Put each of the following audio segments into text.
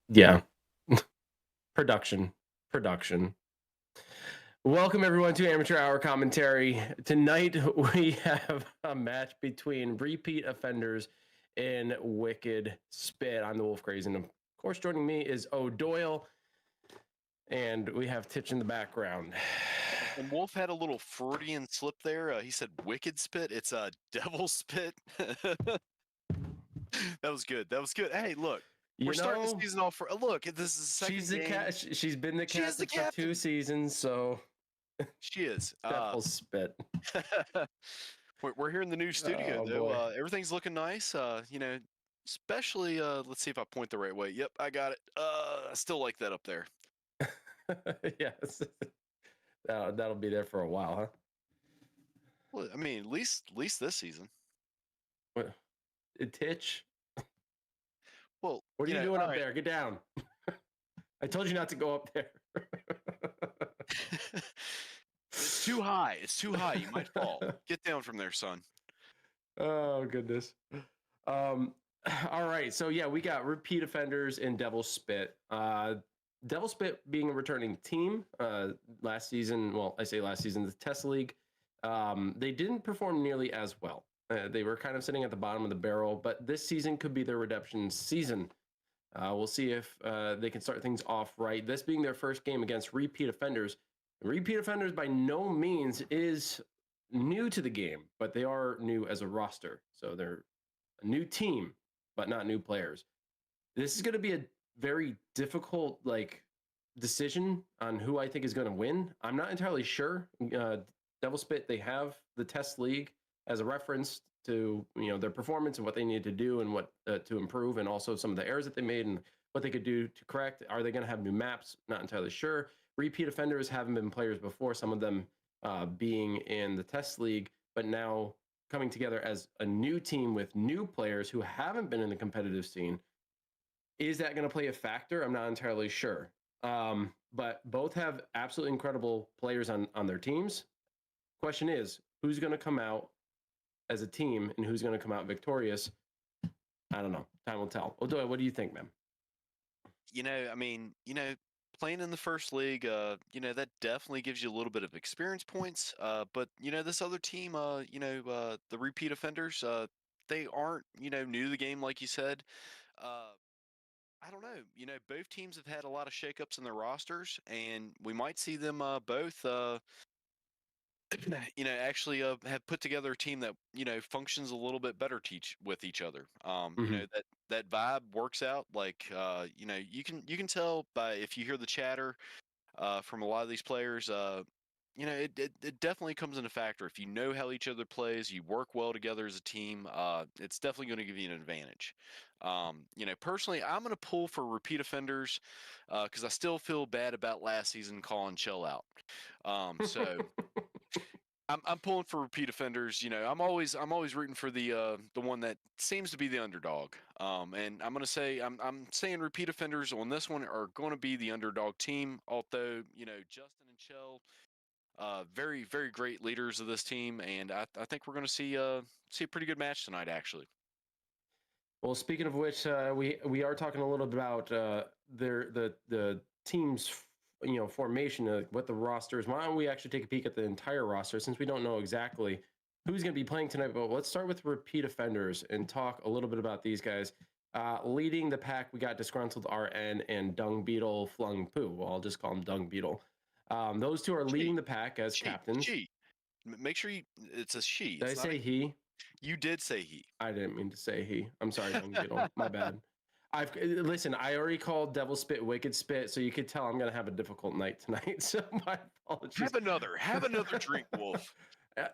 Yeah. Production. Welcome everyone to Amateur Hour Commentary. Tonight we have a match between repeat offenders and Wicked Spit. I'm the Wolf Craze, and of course joining me is O'Doyle, and we have Titch in the background. And Wolf had a little Freudian slip there. He said Wicked Spit. It's a devil spit. That was good. Hey, look. We're starting the season off for look. This is the second she's the game. She's been the captain for 2 seasons, so she is. Devil Spit. We're here in the new studio, though. Everything's looking nice. Especially let's see if I point the right way. Yep, I got it. I still like that up there. Yes. That'll be there for a while, huh? Well, I mean, at least this season. What? Titch? Well, what are you doing up there? Get down. I told you not to go up there. It's too high. You might fall. Get down from there, son. Oh, goodness. All right. So, yeah, we got repeat offenders and Devil Spit. Devil Spit being a returning team last season. Well, I say last season, the Test League. They didn't perform nearly as well. They were kind of sitting at the bottom of the barrel, but this season could be their redemption season. We'll see if they can start things off right. This being their first game against repeat offenders. Repeat offenders by no means is new to the game, but they are new as a roster. So they're a new team, but not new players. This is going to be a very difficult decision on who I think is going to win. I'm not entirely sure. Devil Spit, they have the Test League as a reference to their performance and what they need to do and what to improve, and also some of the errors that they made and what they could do to correct. Are they going to have new maps? Not entirely sure. Repeat offenders haven't been players before, some of them being in the Test League, but now coming together as a new team with new players who haven't been in the competitive scene. Is that going to play a factor? I'm not entirely sure. But both have absolutely incredible players on their teams. Question is, who's going to come out as a team and who's going to come out victorious? I don't know. Time will tell. What do you think, man? I mean, playing in the first league, that definitely gives you a little bit of experience points. But this other team, the repeat offenders, they aren't, new to the game, like you said. I don't know. Both teams have had a lot of shakeups in their rosters, and we might see them both, actually have put together a team that functions a little bit better with each other. That vibe works out. Like, you can tell by if you hear the chatter from a lot of these players. It definitely comes into factor. If you know how each other plays, you work well together as a team, it's definitely going to give you an advantage. Personally, I'm going to pull for repeat offenders because I still feel bad about last season calling Chill out. So I'm pulling for repeat offenders. I'm always rooting for the one that seems to be the underdog. And I'm saying repeat offenders on this one are going to be the underdog team. Although Justin and Chell, very very great leaders of this team, and I think we're going to see a pretty good match tonight, actually. Well, speaking of which, we are talking a little bit about the team's formation, what the roster is. Why don't we actually take a peek at the entire roster since we don't know exactly who's going to be playing tonight? But let's start with repeat offenders and talk a little bit about these guys. Leading the pack, we got Disgruntled RN and Dung Beetle Flung Poo. Well, I'll just call him Dung Beetle. Those two are leading the pack as captains. Make sure it's a she. Did I say he? You did say he. I didn't mean to say he. I'm sorry, Dung Beetle. My bad. Listen. I already called Devil Spit Wicked Spit, so you could tell I'm gonna have a difficult night tonight. So my apologies. Have another drink, Wolf.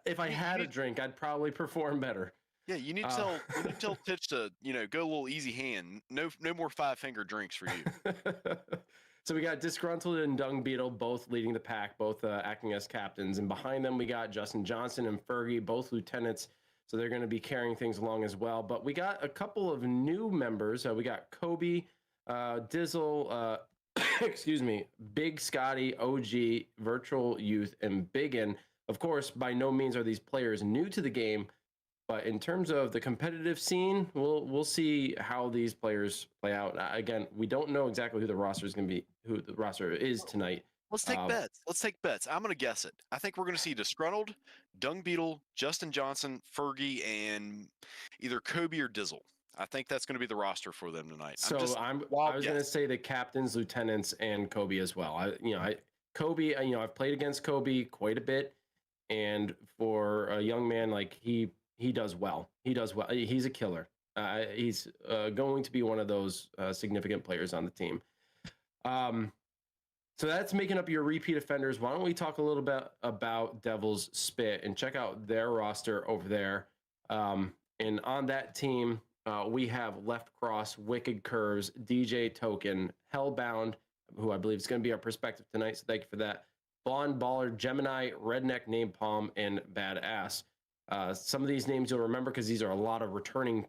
If I had a drink, I'd probably perform better. Yeah, you need to tell Titch to go a little easy hand. No more 5-finger drinks for you. So we got Disgruntled and Dung Beetle both leading the pack, both acting as captains, and behind them we got Justin Johnson and Fergie, both lieutenants. So they're going to be carrying things along as well. But we got a couple of new members. We got Kobe, Dizzle, excuse me, Big Scotty, OG, Virtual Youth, and Biggin. Of course, by no means are these players new to the game. But in terms of the competitive scene, we'll see how these players play out. Again, we don't know exactly who the roster is going to be, who the roster is tonight. Let's take bets. I'm going to guess it. I think we're going to see Disgruntled, Dung Beetle, Justin Johnson, Fergie, and either Kobe or Dizzle. I think that's going to be the roster for them tonight. So I was going to say the captains, lieutenants, and Kobe as well. Kobe, I've played against Kobe quite a bit, and for a young man, like he does well. He's a killer. He's going to be one of those significant players on the team. So that's making up your repeat offenders. Why don't we talk a little bit about Devil's Spit and check out their roster over there. And on that team, we have Left Cross, Wicked Curves, DJ Token, Hellbound, who I believe is going to be our perspective tonight. So thank you for that. Blonde Baller, Gemini, Redneck Napalm, and Badass. Some of these names you'll remember because these are a lot of returning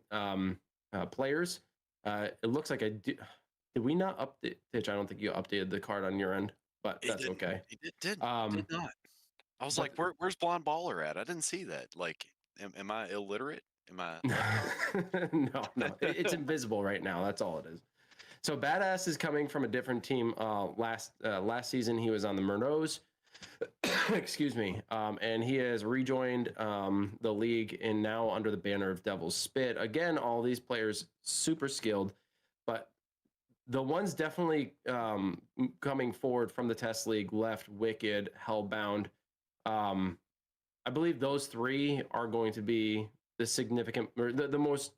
players. It looks like did we not update? Titch, I don't think you updated the card on your end, but that's okay. It did not. I was like, where's Blonde Baller at? I didn't see that. Like, am I illiterate? Am I? No. It's invisible right now. That's all it is. So Badass is coming from a different team. Last season, he was on the Murnos. Excuse me. And he has rejoined the league and now under the banner of Devil's Spit. Again, all these players super skilled, but the ones definitely coming forward from the test league left Wicked, Hellbound. I believe those three are going to be the significant, or the most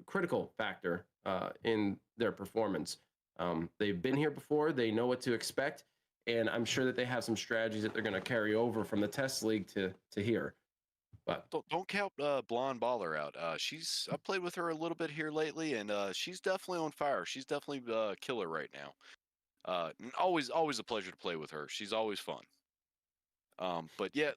critical factor in their performance. They've been here before. They know what to expect. And I'm sure that they have some strategies that they're going to carry over from the test league to here. But don't count Blonde Baller out. I played with her a little bit here lately, and she's definitely on fire. She's definitely killer right now. Always a pleasure to play with her. She's always fun. But yeah,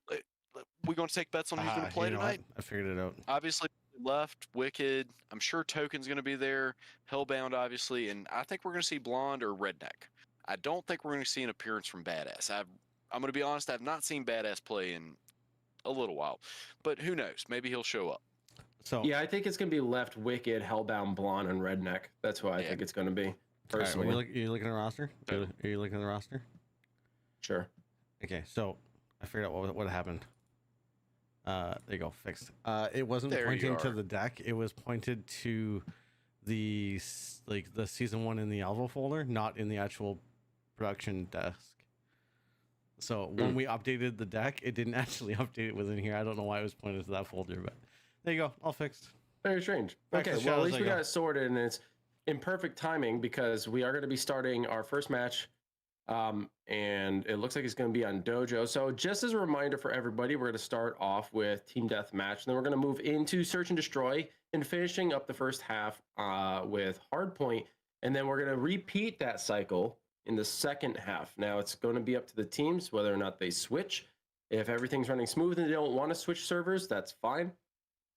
we're going to take bets on who's going to play tonight. I figured it out. Obviously, Left, Wicked. I'm sure Token's going to be there. Hellbound, obviously, and I think we're going to see Blonde or Redneck. I don't think we're going to see an appearance from Badass. I'm going to be honest. I've not seen Badass play in a little while, but who knows? Maybe he'll show up. So yeah, I think it's gonna be Left, Wicked, Hellbound, Blonde, and Redneck. That's what I think it's gonna be. Personally, are you looking at the roster? Are you looking at the roster? Sure. Okay, so I figured out what happened. There you go, fixed. It wasn't pointing to the deck. It was pointed to the season 1 in the Alvo folder, not in the actual production desk. So when we updated the deck, it didn't actually update it within here. I don't know why it was pointed to that folder, but there you go, all fixed. Very strange. Okay, well, at least we got it sorted, and it's in perfect timing because we are going to be starting our first match, and it looks like it's going to be on Dojo. So just as a reminder for everybody, we're going to start off with Team Deathmatch, and then we're going to move into Search and Destroy, and finishing up the first half with Hardpoint, and then we're going to repeat that cycle in the second half. Now, it's going to be up to the teams whether or not they switch. If everything's running smooth and they don't want to switch servers, that's fine.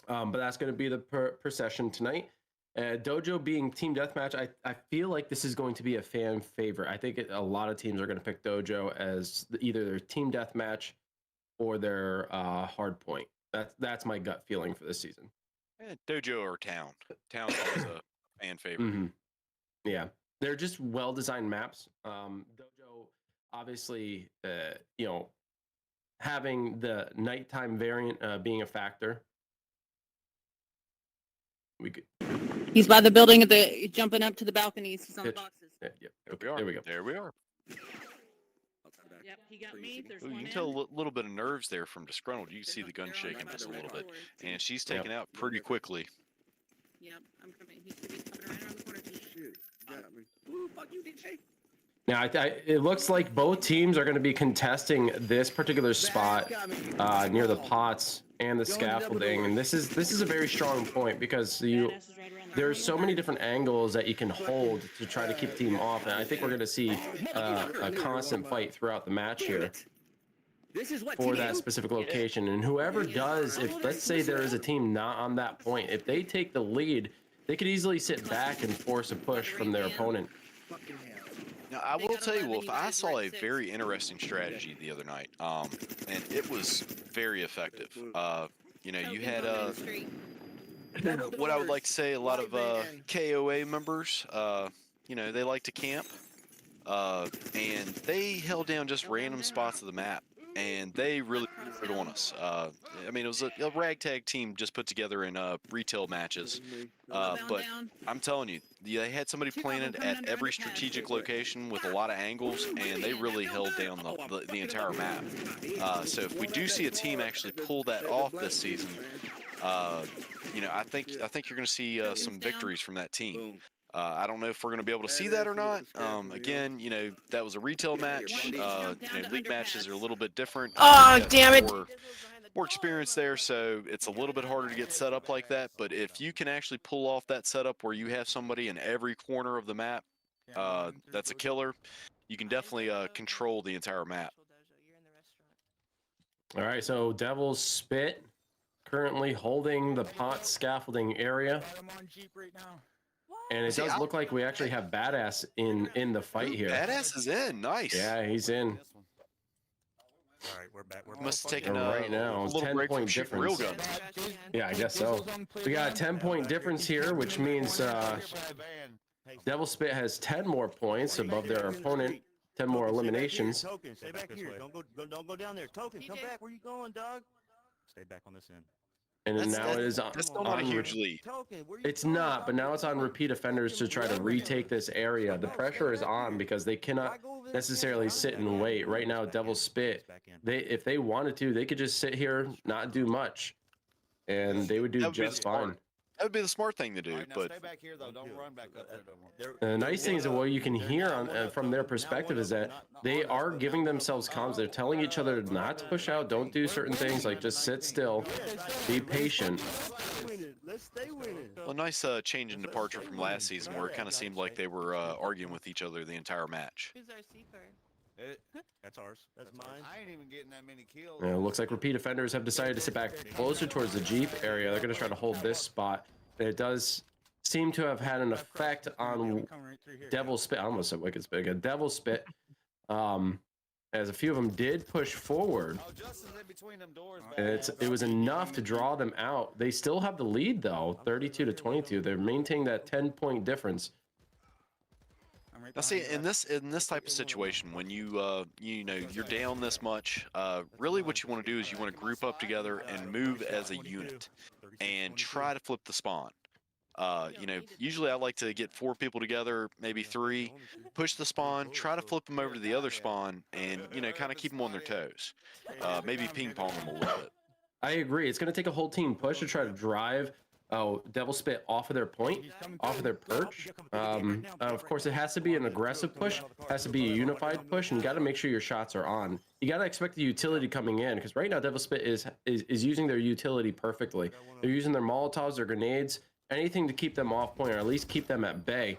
But that's going to be the per session tonight. Dojo being Team Deathmatch, I feel like this is going to be a fan favorite. I think a lot of teams are going to pick Dojo as either their Team Deathmatch or their Hardpoint. That's my gut feeling for this season. Dojo or Town. Town's always a fan favorite. Yeah, they're just well-designed maps. Dojo, obviously, having the nighttime variant being a factor. He's by the building jumping up to the balconies. He's on the boxes. Okay, there we go. There we are. Yep, he got me. There's Ooh, one you can tell a little bit of nerves there from Disgruntled. You can see the gun shaking just a little bit. And she's taken out pretty quickly. Yep, I'm coming. He's coming right around the corner. Shoot. Ooh, fuck you, DJ. Now, it looks like both teams are going to be contesting this particular spot near the pots and the scaffolding, and this is a very strong point because there's so many different angles that you can hold to try to keep the team off, and I think we're going to see a constant fight throughout the match here for that specific location. And whoever does, if let's say there is a team not on that point, if they take the lead, they could easily sit back and force a push from their opponent. Now, I will tell you, Wolf, I saw a very interesting strategy the other night, and it was very effective. You had what I would like to say a lot of KOA members, they like to camp, and they held down just random spots of the map, and they really put on us. I mean, it was a ragtag team just put together in retail matches, but I'm telling you, they had somebody planted at every strategic location with a lot of angles, and they really held down the entire map. So if we do see a team actually pull that off this season, I think you're going to see some victories from that team. I don't know if we're going to be able to see that or not. Again, that was a retail match. League matches are a little bit different. Oh, damn it! More experience there, so it's a little bit harder to get set up like that. But if you can actually pull off that setup where you have somebody in every corner of the map, that's a killer. You can definitely control the entire map. All right, so Devil's Spit currently holding the pot scaffolding area. And it does look like we actually have Badass in the fight here. Badass is in. Nice. Yeah, he's in. All right, we're back. Must have taken right now, a little 10-point difference. Real gun. Yeah, I guess so. We got a 10-point difference here, which means Devil Spit has 10 more points above their opponent, 10 more eliminations. Token, stay back here. Don't go down there. Token, come back. Where you going, dog? Stay back on this end. And now it is on. That's still not a huge lead. It's not, but now it's on repeat offenders to try to retake this area. The pressure is on because they cannot necessarily sit and wait. Right now, Devil Spit, if they wanted to, they could just sit here, not do much, and they would do just fine. That would be the smart thing to do, but stay back here though. Don't run back up there no more. the nice thing is that what you can hear from their perspective is that they are giving themselves comms. They're telling each other not to push out, don't do certain things, like just sit still, be patient. Well, nice change in departure from last season where it kind of seemed like they were arguing with each other the entire match. Who's our C card? That's ours. That's mine. I ain't even getting that many kills. It looks like repeat offenders have decided to sit back closer towards the Jeep area. They're going to try to hold this spot. And it does seem to have had an effect on Devil Spit. I almost said Wicked Spit again. Devil Spit. as a few of them did push forward. Oh, Justin's in between them doors, And man. it was enough to draw them out. They still have the lead though, 32-22. They're maintaining that 10-point difference. Now, see, in this type of situation, when you you're down this much, really what you want to do is you want to group up together and move as a unit, and try to flip the spawn. Usually I like to get 4 people together, maybe 3, push the spawn, try to flip them over to the other spawn, and kind of keep them on their toes. Maybe ping pong them a little bit. I agree. It's going to take a whole team push to try to drive Devil Spit off of their point, off of their perch. Of course, it has to be an aggressive push, has to be a unified push, and you got to make sure your shots are on. You got to expect the utility coming in, because right now Devil Spit is using their utility perfectly. They're using their Molotovs, their grenades, anything to keep them off point, or at least keep them at bay.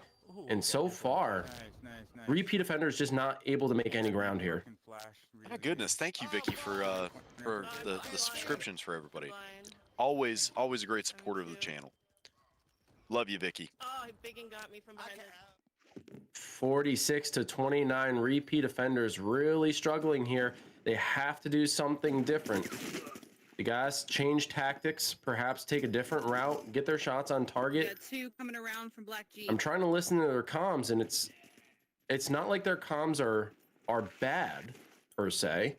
And so far, Repeat Offender is just not able to make any ground here. Oh goodness, thank you, Vicky, for the subscriptions for everybody. Always a great supporter of the channel. Love you, Vicky. Oh, he big and got me from behind it. 46-29, Repeat Offenders really struggling here. They have to do something different. The guys change tactics, perhaps take a different route, get their shots on target. Got 2 coming around from Black G. I'm trying to listen to their comms, and it's not like their comms are bad per se,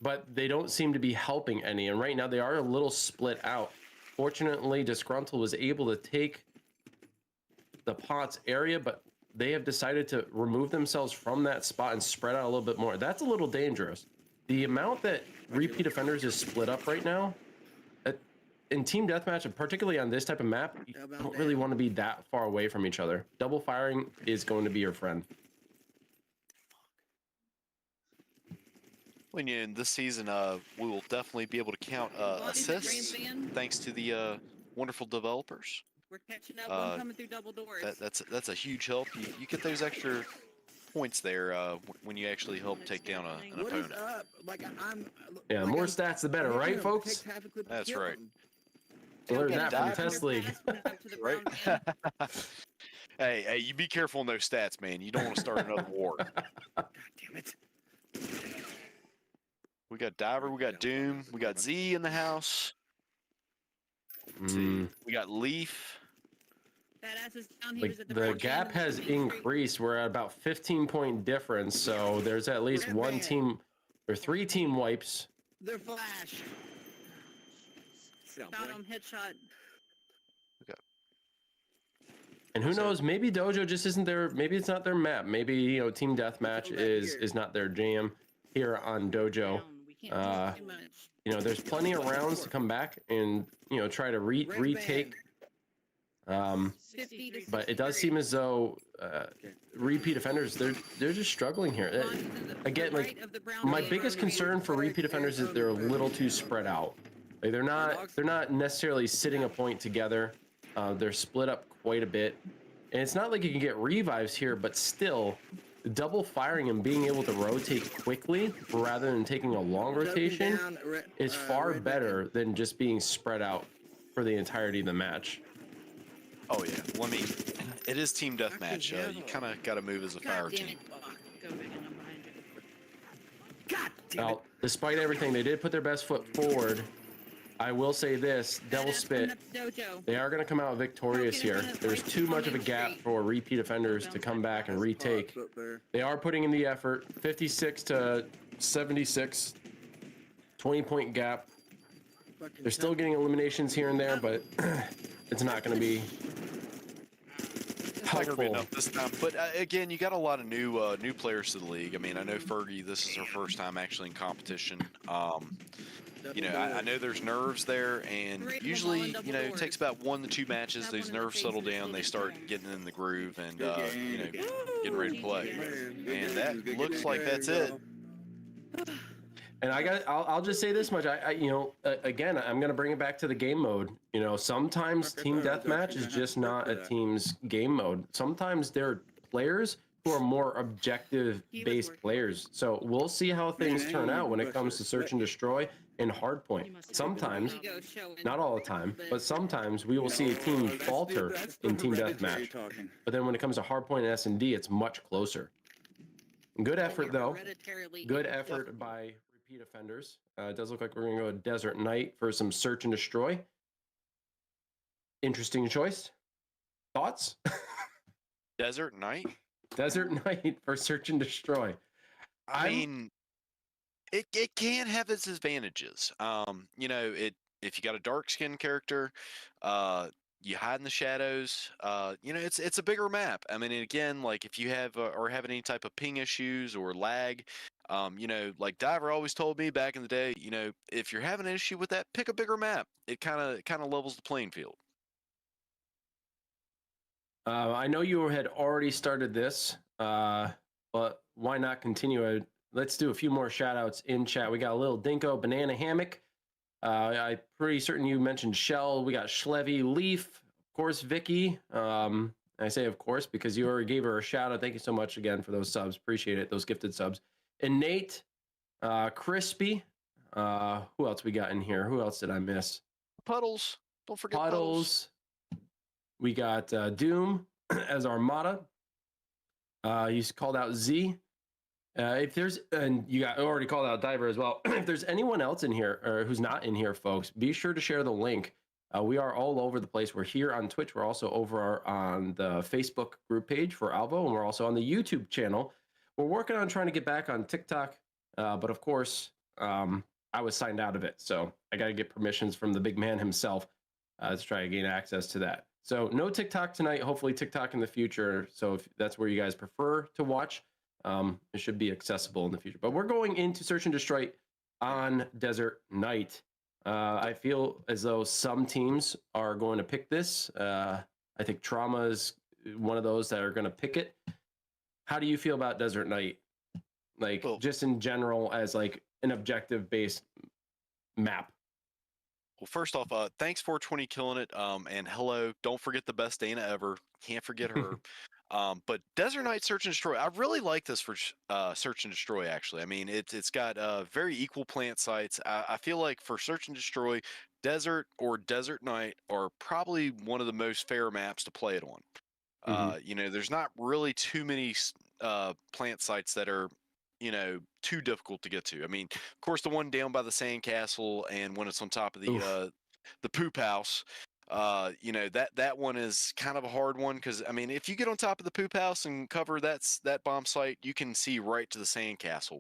but they don't seem to be helping any. And right now they are a little split out. Fortunately, Disgruntled was able to take the Pots area, but they have decided to remove themselves from that spot and spread out a little bit more. That's a little dangerous. The amount that Repeat Offenders is split up right now, in team deathmatch, and particularly on this type of map, you don't really want to be that far away from each other. Double firing is going to be your friend. When you in this season, we will definitely be able to count assists thanks to the wonderful developers. We're catching up. I'm coming through double doors. That's a huge help. You get those extra points there when you actually help take down an opponent. Yeah, more stats the better, right, folks? That's right. Learn that from the test league. Right? Hey, you be careful in those stats, man. You don't want to start another war. God damn it. We got Diver, we got Doom, we got Z in the house. We got Leaf. Badass is down. He Like was at the the gap has increased. We're at about 15-point difference, so there's at least 1 team or 3 team wipes. They're flash. Shot him, headshot. Okay. And who knows? Maybe Dojo just isn't their. Maybe it's not their map. Maybe team deathmatch is not their jam here on Dojo. We can't do too much. There's plenty of rounds to come back and try to retake. 50 to But it does seem as though Repeat Offenders they're just struggling here. Again, like my biggest concern for Repeat Offenders is they're a little too spread out. Like they're not necessarily sitting a point together. They're split up quite a bit, and it's not like you can get revives here, but still, double firing and being able to rotate quickly rather than taking a long rotation is far better than just being spread out for the entirety of the match. Oh yeah. Well, I mean, it is team deathmatch. You kind of got to move as a fire team. God damn it. Now, despite everything, they did put their best foot forward. I will say this, Devil Spit, they are going to come out victorious here. There's too much of a gap for Repeat Offenders to come back and retake. They are putting in the effort, 56-76, 20-point gap. They're still getting eliminations here and there, but it's not going to be helpful. Enough this time. But again, you got a lot of new players to the league. I mean, I know Fergie, this is her first time actually in competition. I know there's nerves there, and usually, it takes about 1 to 2 matches. Those nerves settle down. They start getting in the groove and, getting ready to play. And that looks like that's it. And I'll just say this much. Again, I'm going to bring it back to the game mode. Sometimes team deathmatch is just not a team's game mode. Sometimes there are players who are more objective-based players. So we'll see how things turn out when it comes to search and destroy and hardpoint. Sometimes, not all the time, but sometimes we will see a team falter in team deathmatch. But then when it comes to hardpoint and S&D, it's much closer. Good effort, though. Hereditarily Good evil. effort by repeat offenders. It does look like we're going to go Desert Knight for some search and destroy. Interesting choice. Thoughts? Desert Knight? Desert Knight for search and destroy. I mean, it can have its advantages. You know, if you got a dark skinned character, you hide in the shadows. You know, it's a bigger map. I mean, again, like if you have or having any type of ping issues or lag, you know, like Diver always told me back in the day, you know, if you're having an issue with that, pick a bigger map. It kind of levels the playing field. I know you had already started this, but why not continue? Let's do a few more shout outs in chat. We got a little Dinko, Banana Hammock. I'm pretty certain you mentioned Shell. We got Schlevy, Leaf, of course, Vicky. I say of course because you already gave her a shout out. Thank you so much again for those subs. Appreciate it. Those gifted subs. And Nate, Crispy. Who else we got in here? Who else did I miss? Puddles. Don't forget Puddles. We got Doom as Armada. He's called out Z. If there's, and you got already called out Diver as well. If there's anyone else in here or who's not in here, folks, be sure to share the link. We are all over the place. We're here on Twitch. We're also over on the Facebook group page for Alvo, and we're also on the YouTube channel. We're working on trying to get back on TikTok, but of course, I was signed out of it, so I got to get permissions from the big man himself to try to gain access to that. So no TikTok tonight. Hopefully TikTok in the future. So if that's where you guys prefer to watch, it should be accessible in the future. But we're going into Search and Destroy on Desert Knight. I feel as though some teams are going to pick this. I think Trauma is one of those that are going to pick it. How do you feel about Desert Knight? Like, well, just in general as like an objective-based map. Well, first off, thanks for 420 killing it. And hello, don't forget the best Dana ever. Can't forget her. But Desert Knight Search and Destroy, I really like this for Search and Destroy, actually. I mean, it's got very equal plant sites. I feel like for Search and Destroy, Desert or Desert Knight are probably one of the most fair maps to play it on. You know, there's not really too many plant sites that are, you know, too difficult to get to. I mean, of course, the one down by the sandcastle and when it's on top of the poop house, you know, that one is kind of a hard one because I mean, if you get on top of the poop house and cover that bomb site, you can see right to the sandcastle.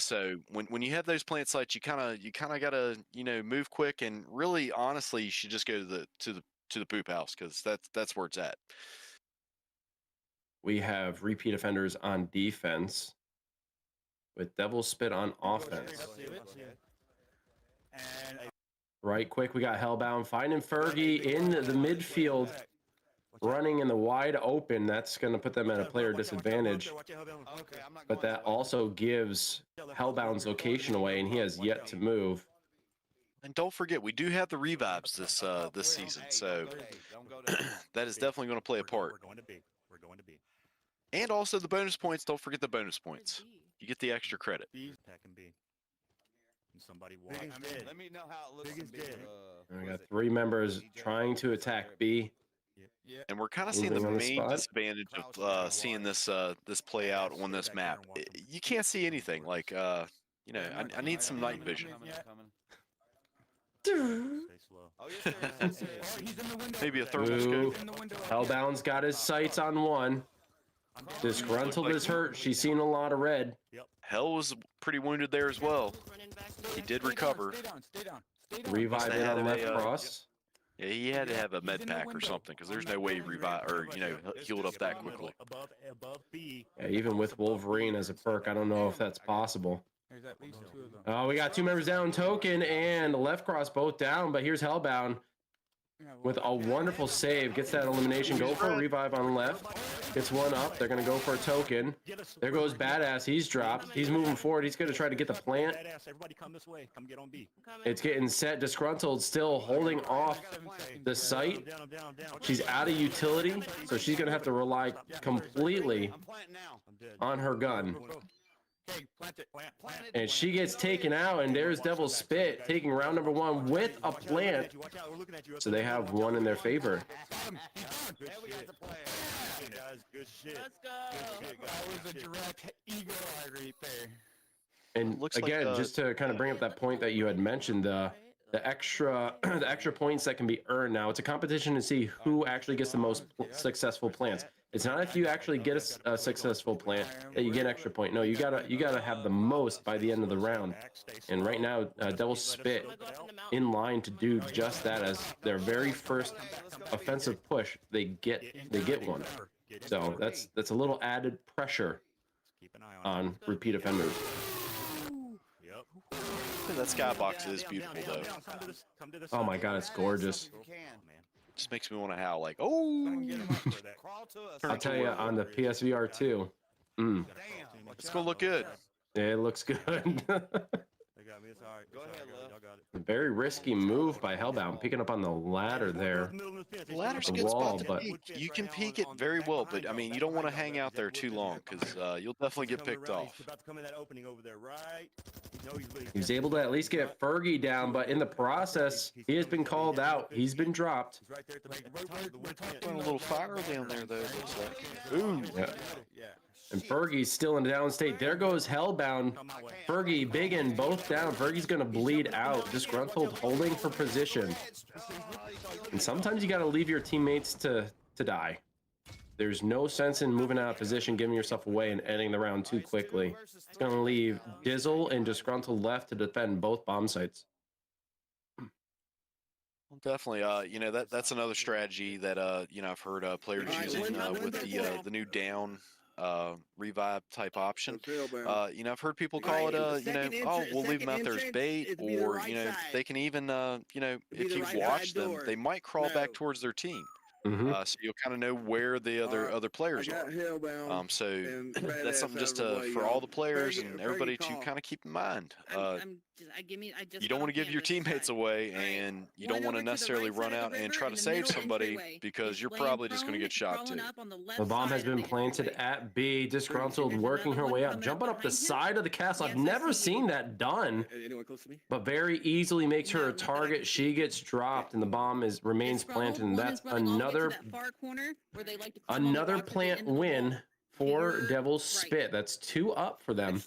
So when you have those plant sites, you kind of gotta, you know, move quick, and really, honestly, you should just go to the poop house because that's where it's at. We have repeat offenders on defense with Devil Spit on offense. Right quick, we got Hellbound finding Fergie in the midfield, running in the wide open. That's going to put them at a player disadvantage. But that also gives Hellbound's location away, and he has yet to move. And don't forget, we do have the revives this season, so that is definitely going to play a part. We're going to be. And also the bonus points. Don't forget the bonus points. You get the extra credit. Attacking B. And somebody walk. I mean, let me know how it looks. We got 3 members trying to attack B. And we're kind of seeing the main disadvantage of seeing this play out on this map. You can't see anything. Like, you know, I need some night vision. Stay slow. Maybe a thermal scope. Hellbound's got his sights on one. Disgruntled is hurt. She's seen a lot of red. Hell was pretty wounded there as well. He did recover. Revive in on left cross. Yeah, he had to have a med pack or something because there's no way he revived or, you know, healed up that quickly. Yeah, even with Wolverine as a perk, I don't know if that's possible. Oh, we got 2 members down, Token and left cross both down, but here's Hellbound with a wonderful save. Gets that elimination. Go for a revive on left. Gets one up. They're going to go for a token. There goes Badass. He's dropped. He's moving forward. He's going to try to get the plant. It's getting set. Disgruntled still holding off the site. She's out of utility, so she's going to have to rely completely on her gun. Okay, plant it. Plant it. And she gets taken out, and there's Devil's Spit taking round number 1 with a plant. Watch out, we're looking at you. So they have one in their favor. Good There we got the player. shit, guys. Good shit. Let's go. Good shit, guys. That was a direct eagle eye right there. And Looks like, again, just to kind of bring up that point that you had mentioned, the extra the extra points that can be earned now. It's a competition to see who actually gets the most successful plants. It's not if you actually get a successful plant that you get an extra point. No, you gotta have the most by the end of the round. And right now, Devil's Spit in line to do just that as their very first offensive push. They get one. So that's a little added pressure Keep an eye on on repeat offenders. Yep. That skybox is beautiful though. Oh my God, it's gorgeous. You can. Man. Just makes me want to howl like, oh. Crawl to us. I'll tell you on the PSVR 2. Damn. It's gonna look good. It looks good. They got me. It's all right. Go ahead, Y'all Lil. got it. Very risky move by Hellbound, picking up on the ladder there. The ladder's a The good wall, spot to but- peek. You can peek it very well, but I mean, you don't want to hang out there too long because you'll definitely get picked off. He's about to come in that opening over there, right? He's able to at least get Fergie down, but in the process, he has been called out. He's been dropped. He's right there at the top of the wood fence. Throwing a little fire down there though. Looks like. Ooh. Yeah. Yeah. And Fergie's still in a down state. There goes Hellbound. Come my way. Fergie, Biggin, both down. Fergie's going to bleed out. Disgruntled holding her position. And sometimes you got to leave your teammates to die. There's no sense in moving out of position, giving yourself away, and ending the round too quickly. It's going to leave Dizzle and Disgruntled left to defend both bomb sites. Definitely, that's another strategy that I've heard players using with the new down revive type option. I've heard people call it oh, we'll leave them out there as bait, or they can even if you watch them, they might crawl back towards their team. So you'll kind of know where the other players are. So that's something just for all the players and everybody to kind of keep in mind. You don't want to give your teammates away, and you don't want to necessarily run out and try to save somebody because you're probably just going to get shot too. The bomb has been planted at B. Disgruntled working her way up, jumping up the side of the castle. I've never seen that done, but very easily makes her a target. She gets dropped, and the bomb remains planted, and that's another plant win for Devil's Spit. That's 2 up for them,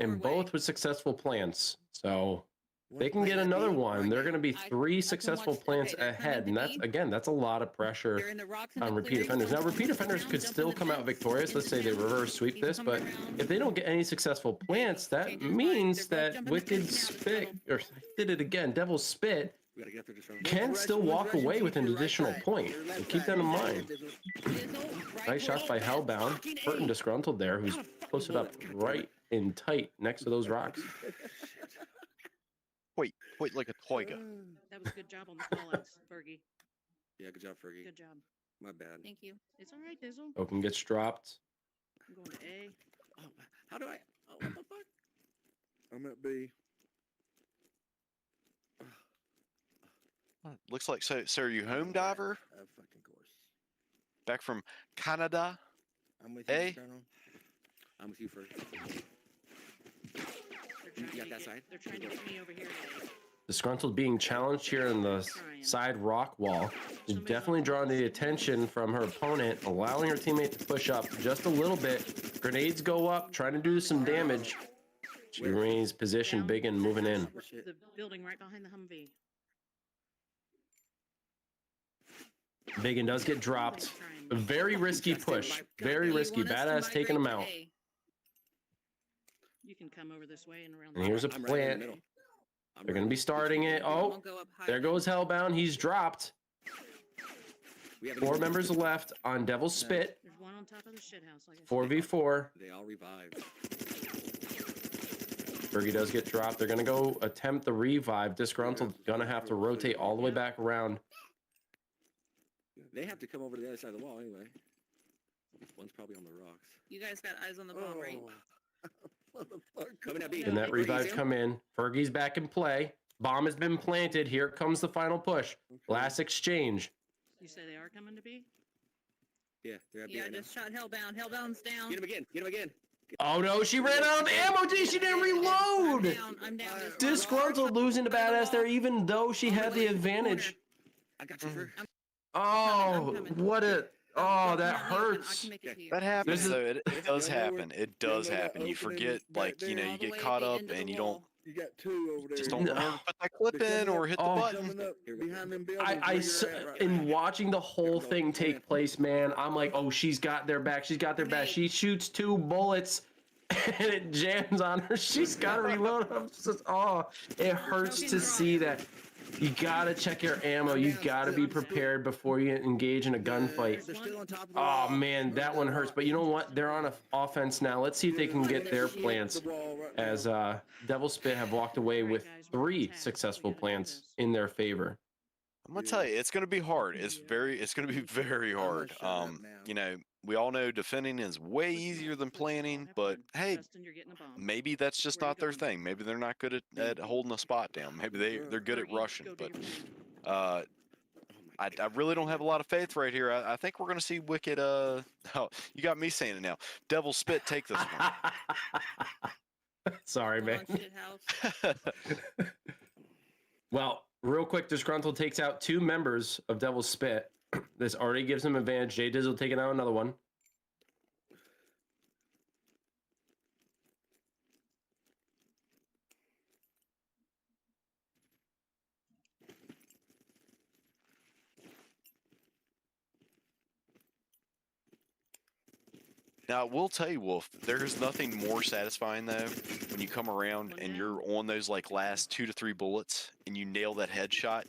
and both with successful plants. So they can get another one. They're going to be 3 successful plants ahead, and that's a lot of pressure on repeat offenders. Now, repeat offenders could still come out victorious. Let's say they reverse sweep this, but if they don't get any successful plants, that means that Wicked Spit, or I did it again, Devil's Spit, can still walk away with an additional point. So keep that in mind. Nice shots by Hellbound. Burton Disgruntled there, who's posted up right in tight next to those rocks. Wait, like a toiga. That was a good job on the call-outs, Fergie. Yeah, good job, Fergie. Good job. My bad. Thank you. It's all right, Dizzle. Open gets dropped. I'm going to A. Oh, how do I? Oh, what the fuck? I'm at B. Looks like so. Are you home diver? Fucking course. Back from Canada? I'm with you, A? Colonel. I'm with you first. They're got that side? They're trying to get me over here. Disgruntled being challenged here in the side rock wall. She's definitely drawing the attention from her opponent, allowing her teammate to push up just a little bit. Grenades go up, trying to do some damage. She remains positioned, big and moving in. The building right behind the Humvee. Biggin does get dropped. A very risky push. Very risky. Badass taking him out. You can come over this way and around. And here's a plant. They're going to be starting it. Oh, there goes Hellbound. He's dropped. 4 members left on Devil's Spit. There's one on top of the shit house. Like 4v4. They all revived. Fergie does get dropped. They're going to go attempt the revive. Disgruntled going to have to rotate all the way back around. They have to come over to the other side of the wall anyway. One's probably on the rocks. You guys got eyes on the bomb, right? Coming at B. Can that revive come in? Fergie's back in play. Bomb has been planted. Here comes the final push. Last exchange. You say they are coming to B? Yeah, they're at B. Yeah, I right now. just shot Hellbound. Hellbound's down. Get him again. Get him again. Oh no, she ran out of ammo. She didn't reload. I'm down. Disgruntled losing to badass there, even though she had the advantage. I got you, sir. Oh, what a. Oh, that hurts. That happens This is- though. It does Y'all know happen. It does know that happen. You opening forget, like, back you know, there? you All the get way caught at the up end of and the you don't wall. You got two over there. just don't remember to put that clip They're in coming or up. hit the Oh. button. Coming up behind them buildings. I where you're at right in now. watching the whole thing take place, man, I'm like, oh, she's got their back. She's got their back. She shoots 2 bullets and it jams on her. She's got to reload. I'm just, oh, it hurts to see that. You got to check your ammo. You got to be prepared before you engage in a gunfight. They're still on top of the Oh, wall. man, that one hurts. But you know what? They're on offense now. Let's see if they can get their plants, The wall right as now. Devil Spit have walked away with 3 successful plants in their favor. I'm gonna tell you, it's gonna be hard. It's gonna be very hard. shut up now. You know, we all know defending is way easier than planning, but hey, maybe that's just not their thing. Maybe they're not good at holding a spot down. Maybe they're good at rushing. But I really don't have a lot of faith right here. I think we're gonna see Wicked. Oh, you got me saying it now. Devil Spit, take this one. Sorry, man. Well, real quick, Disgruntled takes out 2 members of Devil's Spit. This already gives him advantage. J Dizzle taking out another one. Now, we'll tell you, Wolf, there's nothing more satisfying, though, when you come around and you're on those, like, last 2 to 3 bullets and you nail that headshot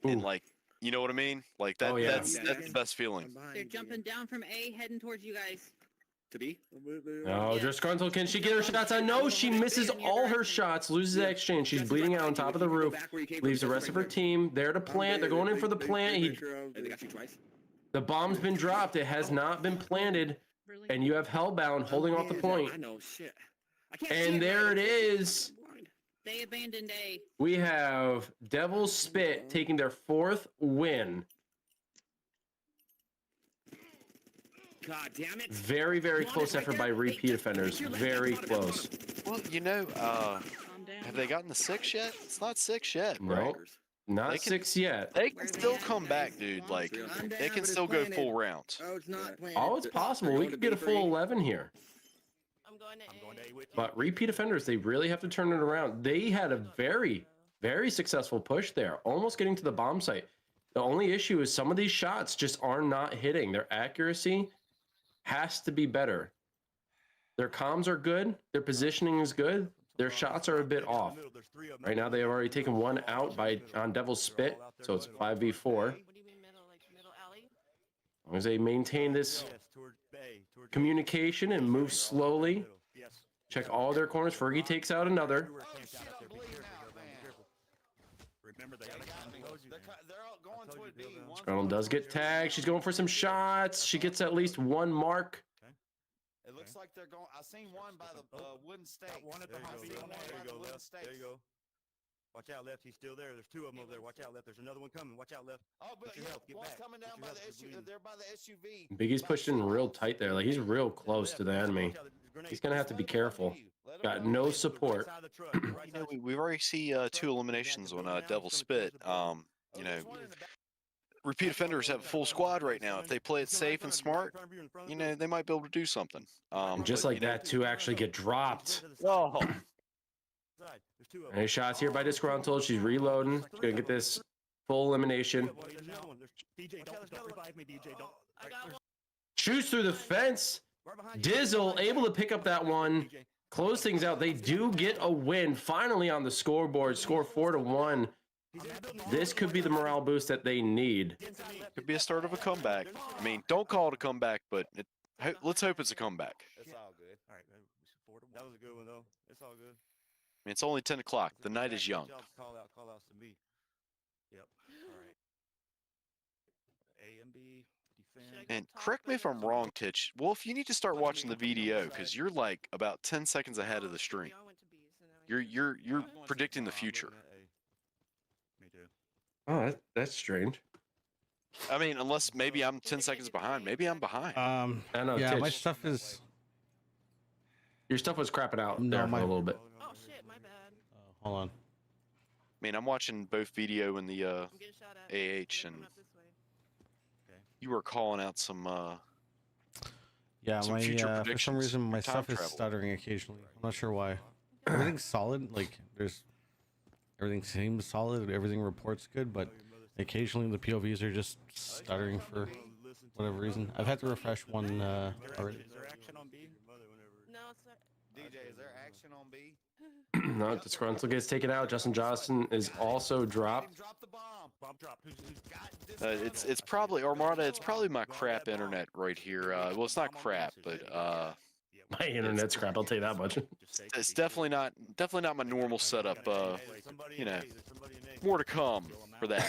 and, Ooh. like, you know what I mean? Like, that, Oh, yeah. that's the best feeling. I'm behind They're you. jumping down from A, heading towards you guys. To B? Oh, Disgruntled, can she get her shots? I know she misses all her shots, loses that exchange. She's bleeding out on top of the roof. Leaves the rest of her team there to plant. They're going in for the plant. They got you twice. The bomb's been dropped. It has not been planted. And you have Hellbound holding off the point. I know, shit. I can't see And there right. it is. I'm blind. They abandoned A. We have Devil's Spit taking their 4th win. God damn it. Very, very close effort by repeat offenders. Very close. Well, you know, have they gotten the 6 yet? It's not 6 yet, bro. No, not They can- 6 yet. They can still come back, dude. Like, they can still go full rounds. Oh, it's not planted. Oh, it's possible. We could get a full 11 here. I'm going to I'm going to A with you. But repeat offenders, they really have to turn it around. They had a very, very successful push there, almost getting to the bomb site. The only issue is some of these shots just are not hitting. Their accuracy has to be better. Their comms are good. Their positioning is good. Their shots are a bit off. Right now, they have already taken 1 out on Devil's Spit, so it's 5v4. What do you mean middle? Like middle alley? As long as they maintain this communication and move slowly, check all their corners. Fergie takes out another. Remember they They're all going toward B. Scarlet does get tagged. She's going for some shots. She gets at least 1 mark. It looks like they're going. I seen one by the wooden stake. One at the I high seen field. one There by you the go, wooden left. There stakes. you go. Watch out, left. He's still there. There's 2 of them over there. Watch out, left. There's another one coming. Watch out, left. Oh, but Put your yeah, help. Get one's back. coming Put down your by the help. You're SUV. They're by the SUV. Biggie's pushed in real tight there. Like, he's real close to the enemy. He's going to have to be careful. Got no support. You know, we've already see 2 eliminations on Devil Spit. You know, repeat offenders have a full squad right now. If they play it safe and smart, you know, they might be able to do something. Just but, like you know, that, 2 actually get dropped. Oh. Any shots here by Disgruntled. She's reloading. She's going to get this full elimination. Shoots through the fence. Dizzle able to pick up that one. Close things out. They do get a win finally on the scoreboard. Score 4-1. This could be the morale boost that they need. Could be a start of a comeback. I mean, don't call it a comeback, but let's hope it's a comeback. It's all good. All right, that was a good one though. It's all good. I mean, it's only 10 o'clock. The night is young. Call outs to me. Yep. All right. A and B defend. And correct me if I'm wrong, Titch. Wolf, you need to start watching the VDO because you're like about 10 seconds ahead of the stream. You're predicting the future. Me too. Oh, that's strange. I mean, unless maybe I'm 10 seconds behind. Maybe I'm behind. I know. Yeah, my Titch. stuff is. Your stuff was crapping out No, there for a little bit. Oh shit, my bad. Hold on. I mean, I'm watching both video and the I'm getting shot at. AH, They're and coming up this way. you were calling out some Yeah, some my future for some predictions reason my for time stuff is travel. stuttering occasionally. I'm not sure why. Everything's solid. Like everything seems solid. Everything reports good, but occasionally the POVs are just stuttering for whatever reason. I've had to refresh one already. Is there action on B? No, it's not. DJ, is there action on B? No, Disgruntled gets taken out. Justin Johnson is also dropped. Drop the bomb. Bomb drop. Who's got this? It's probably Armada. It's probably my crap internet right here. Well, it's not crap, but My internet's crap. I'll tell you that much. it's definitely not my normal setup. You know, more to come for that.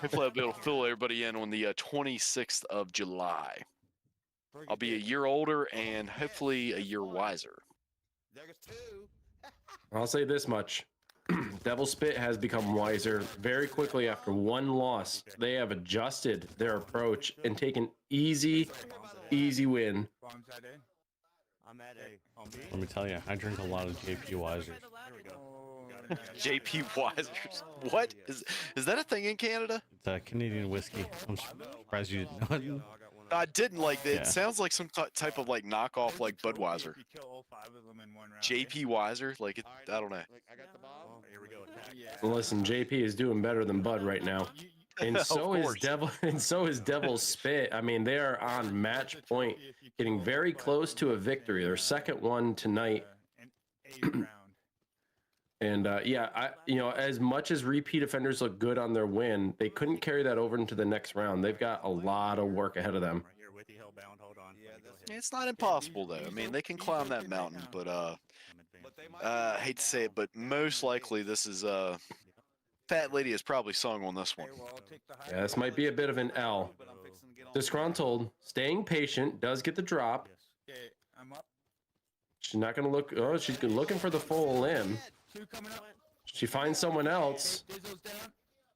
Hopefully, I'll be able to fill everybody in on the 26th of July. I'll be a year older and hopefully a year wiser. There's two. I'll say this much. Devil Spit has become wiser very quickly after one loss. They have adjusted their approach and taken easy win. Bombs at A. I'm at A. On B. Let me tell you, I drink a lot of JP Wisers. Here we go. JP Wisers. What is that a thing in Canada? It's Canadian whiskey. I'm surprised you didn't know it. I didn't like it. Yeah. Sounds like some type of like knockoff like Budweiser. You kill all 5 of them in one round. JP Weiser, like it, I don't know. I got the bomb. Oh, here we go. Attack. Listen, JP is doing better than Bud right now. And Of so is course. Devil Spit. I mean, they are on match point, getting very close to a victory. Their second one tonight. An A round. And as much as repeat offenders look good on their win, they couldn't carry that over into the next round. They've got a lot of work ahead of them. Right here with the Hellbound. Hold on. Yeah, Let me go that's- ahead. It's not impossible though. I mean, they can climb that mountain, but I'm But they advancing. might I hate to say it, but most likely this is Fat Lady has probably sung on this one. Okay, well, I'll take the high Yeah, this might be a bit of an L. but I'm fixing to get on. Disgruntled, staying patient, does get the drop. Yes. Okay, I'm up. She's not going to look. Oh, she's looking for the full limb. 2 coming up. She finds someone else. Dizzo's down.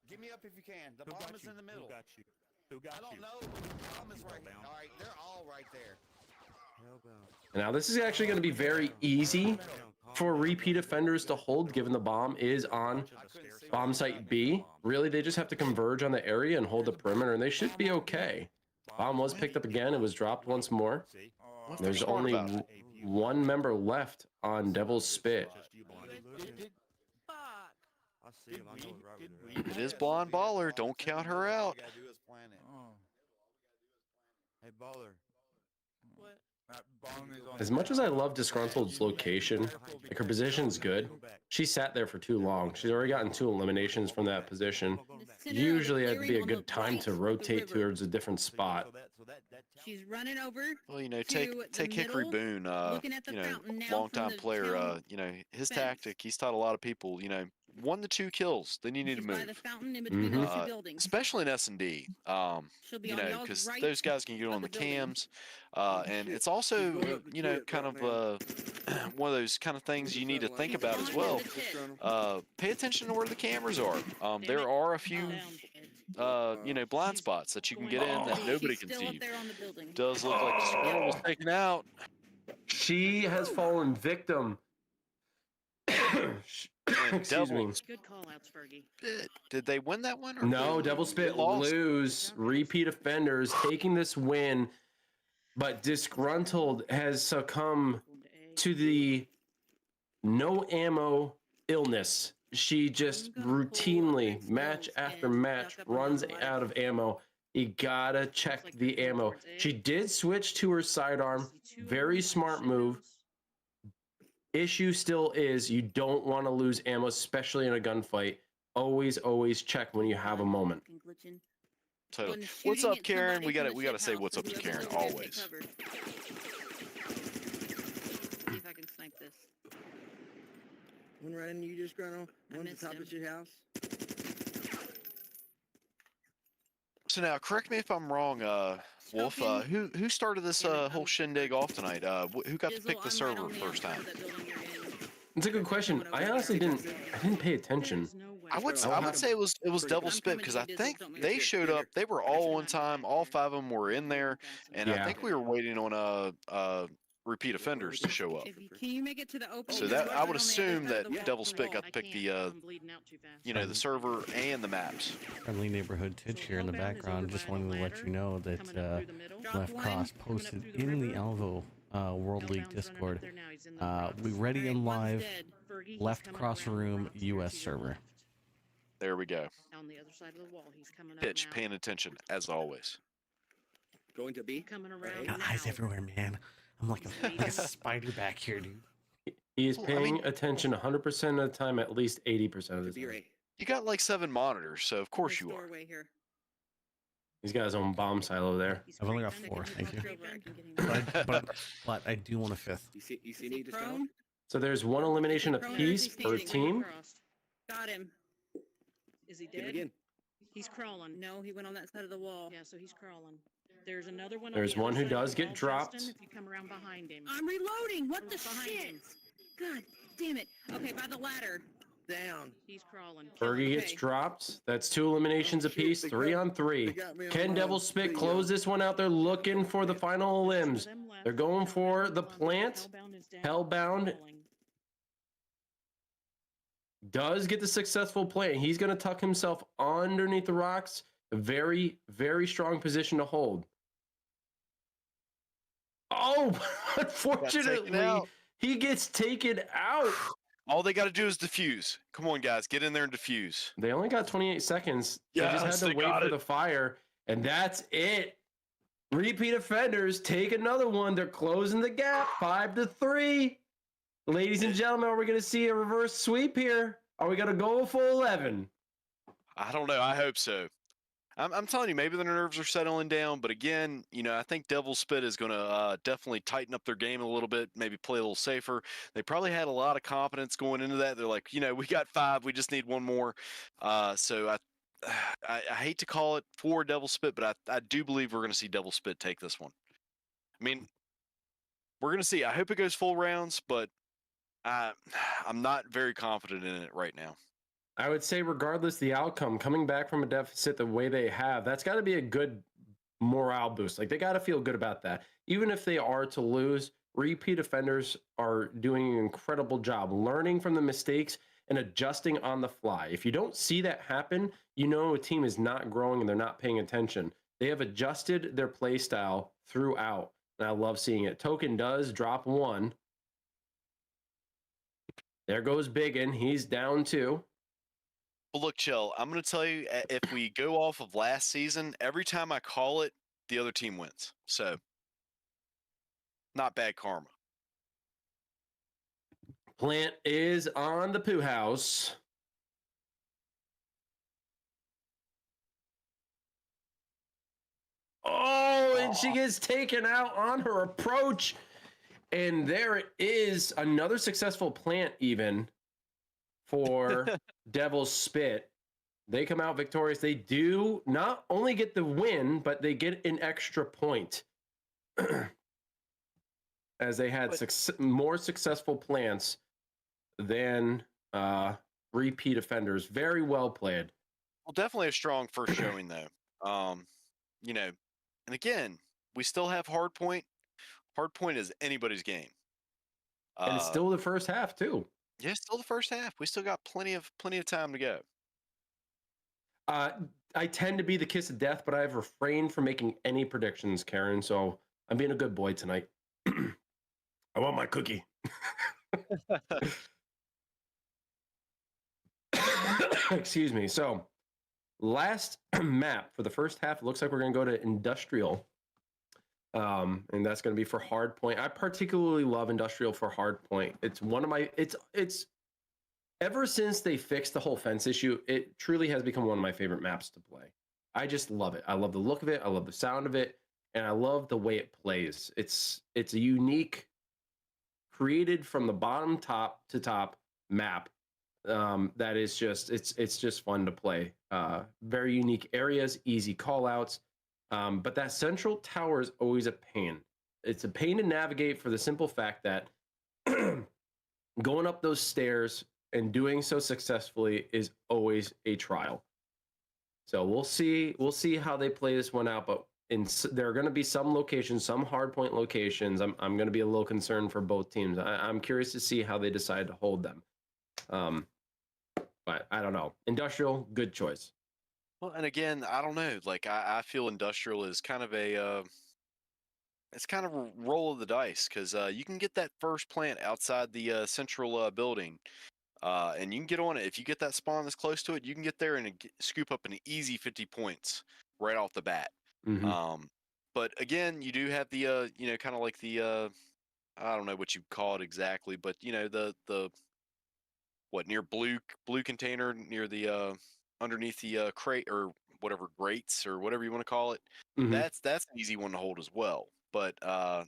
Give me up if you can. The Who bomb got is you? in the middle. Who got you? Who got I don't you? know, but the bomb is right. Hellbound. All right, they're all right there. Now, this is actually going to be very easy for repeat offenders to hold, given the bomb is on bomb site B. Really, they just have to converge on the area and hold the perimeter, and they should be okay. Bomb was picked up again. It was dropped once more. See? What's There's smart only about it? one member left on Devil's Spit. Just you, Blondie. Fuck. I see him. I know what It is Blonde Baller. Don't count her out. All you gotta do is plan it. Oh. Hey, baller. What? That bomb is on As much as I love Disgruntled's location, like her position's good, she sat there for too long. She's already gotten 2 eliminations from that position. Usually it'd be a good time to rotate towards a different spot. She's running over. Well, you know, to take the Hickory middle, Boone, looking at the you know, fountain now from longtime the player. town You know, his fence. tactic. He's taught a lot of people. You know, 1 to 2 kills. Then you need to She's by move. the fountain in between Mhm. those 2 buildings. Especially in S&D. She'll be You on know, y'all's because right those guys can get of on the the building. cams, and it's also, you know, kind of one of those kind of things you need to think about as well. Pay attention to where the cameras are. There are a few, you know, blind spots that you can get in that nobody She's can still see. up there on the building. Does look like the squirrel was taken out. She has fallen victim. Excuse me. Good call outs, Fergie. Did they win that one? Or No, they Devil Spit lost? lose. Repeat offenders taking this win, but Disgruntled has succumbed to the no ammo illness. She just routinely, match after match, runs out of ammo. You gotta check the ammo. She did switch to her sidearm. Very smart move. Issue still is you don't want to lose ammo, especially in a gunfight. Always check when you have a moment. Totally. What's up, Karen? We gotta say what's up to Karen always. See if I can snipe this. One right in you just Gruntle. I One at missed the top him. of your house. So now, correct me if I'm wrong, Wolf. Who started this whole shindig off tonight? Who got to pick the server first time? It's a good question. I honestly didn't pay attention. I would say it was Devil Spit because I think they showed up. They were all on time. All 5 of them were in there, and I Yeah. think we were waiting on repeat offenders to show up. Can you make it to the open? So that I would assume that Devil Spit got to pick the, the server and the maps. Friendly neighborhood Titch here in the background. Just wanted to let you know that Left Cross posted in the Alvo World League Discord. We ready and live. Left Cross Room US server. There we go. On the other side of the wall, he's coming Pitch, paying attention as always. Going to B. Coming around. Got eyes everywhere, man. I'm like a spider back here, dude. He is paying attention 100% of the time, at least 80% of the B time. right. You got like 7 monitors, so of course you are. Doorway here. He's got his own bomb silo there. I've only got 4, thank you. But I do want a 5th. You see me just now? So there's one elimination apiece per team. Got him. Is he Hit him dead? again. He's crawling. No, he went on that side of the wall. Yeah, so he's crawling. There's another one. There's one who does get dropped. Justin, if you come around behind him. I'm reloading. What the shit? God damn it. Okay, by the ladder. Down. He's crawling. Fergie gets dropped. That's 2 eliminations apiece, 3 on 3. Can Devil Spit close this one out? They're looking for the final limbs. They're going for the plant. Hellbound does get the successful plant. He's going to tuck himself underneath the rocks. A very, very strong position to hold. Oh, unfortunately, he gets taken out. All they got to do is defuse. Come on, guys, get in there and defuse. They only got 28 seconds. They Yes, just had to they wait got for it. the fire, and that's it. Repeat offenders take another one. They're closing the gap, 5-3. Ladies and gentlemen, are we going to see a reverse sweep here? Are we going to go full 11? I don't know. I hope so. I'm telling you, maybe the nerves are settling down, but again, I think Devil Spit is going to definitely tighten up their game a little bit, maybe play a little safer. They probably had a lot of confidence going into that. They're like, we got 5, we just need 1 more. So I hate to call it for Devil Spit, but I do believe we're going to see Devil Spit take this one. I mean, we're going to see. I hope it goes full rounds, but I'm not very confident in it right now. I would say regardless the outcome, coming back from a deficit the way they have, that's got to be a good morale boost. Like, they got to feel good about that. Even if they are to lose, repeat offenders are doing an incredible job learning from the mistakes and adjusting on the fly. If you don't see that happen, a team is not growing and they're not paying attention. They have adjusted their play style throughout, and I love seeing it. Token does drop 1. There goes Biggin. He's down 2. Well, look, Chill, I'm going to tell you, if we go off of last season, every time I call it, the other team wins. So, not bad karma. Plant is on the poo house. Oh, and she gets taken out on her approach. And there is another successful plant even for Devil's Spit. They come out victorious. They do not only get the win, but they get an extra point. As they had more successful plants than repeat offenders. Very well played. Well, definitely a strong first showing, though. And again, we still have Hardpoint. Hardpoint is anybody's game. And it's still the first half, too. Yeah, still the first half. We still got plenty of time to go. I tend to be the kiss of death, but I've refrained from making any predictions, Karen. So I'm being a good boy tonight. I want my cookie. Excuse me. So last map for the first half, it looks like we're going to go to Industrial. And that's going to be for Hardpoint. I particularly love Industrial for Hardpoint. It's one of my, it's ever since they fixed the whole fence issue, it truly has become one of my favorite maps to play. I just love it. I love the look of it. I love the sound of it. And I love the way it plays. It's a unique, created from the bottom top to top map. That is just, it's just fun to play. Very unique areas, easy call outs. But that central tower is always a pain. It's a pain to navigate for the simple fact that going up those stairs and doing so successfully is always a trial. So we'll see how they play this one out. But there are going to be some locations, some hard point locations. I'm going to be a little concerned for both teams. I'm curious to see how they decide to hold them. But I don't know. Industrial, good choice. Well, and again, I don't know. Like I feel Industrial is kind of a it's kind of a roll of the dice because you can get that first plant outside the central building, and you can get on it. If you get that spawn that's close to it, you can get there and scoop up an easy 50 points right off the bat. But again, you do have the you know, kind of like the I don't know what you call it exactly, but you know, the what, near blue container near the underneath the crate or whatever, grates or whatever you want to call it. That's an easy one to hold as well. But I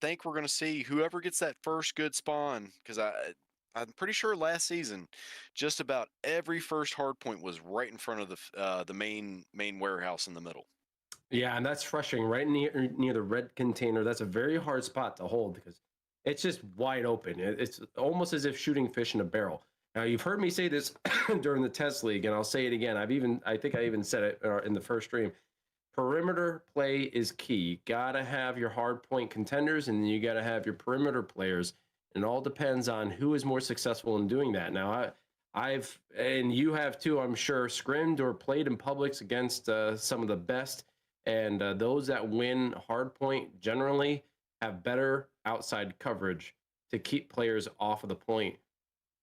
think we're going to see whoever gets that first good spawn, because I'm pretty sure last season just about every first hard point was right in front of the main warehouse in the middle. Yeah, and that's frustrating. Right near the red container, that's a very hard spot to hold because it's just wide open. It's almost as if shooting fish in a barrel. Now, you've heard me say this during the test league, and I'll say it again. I think I even said it in the first stream. Perimeter play is key. Gotta have your hard point contenders, and then you gotta have your perimeter players. And it all depends on who is more successful in doing that. Now, I've and you have too, I'm sure, scrimmed or played in Publix against some of the best. And those that win hardpoint generally have better outside coverage to keep players off of the point.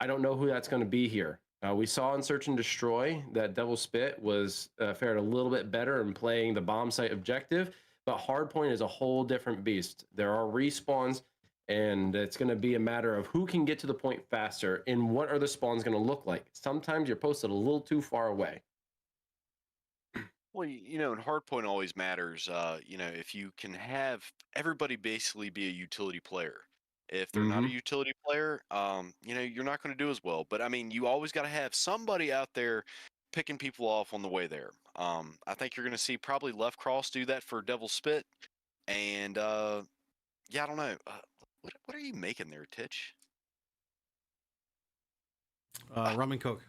I don't know who that's going to be here. We saw in Search and Destroy that Devil Spit was fared a little bit better in playing the bomb site objective, but hardpoint is a whole different beast. There are respawns, and it's going to be a matter of who can get to the point faster and what are the spawns going to look like. Sometimes you're posted a little too far away. Well, you know, and hardpoint always matters. You know, if you can have everybody basically be a utility player. If they're not a utility player, you know, you're not going to do as well. But I mean, you always got to have somebody out there picking people off on the way there. I think you're going to see probably Left Cross do that for Devil Spit, and yeah, I don't know. What are you making there, Titch? Rum and Coke.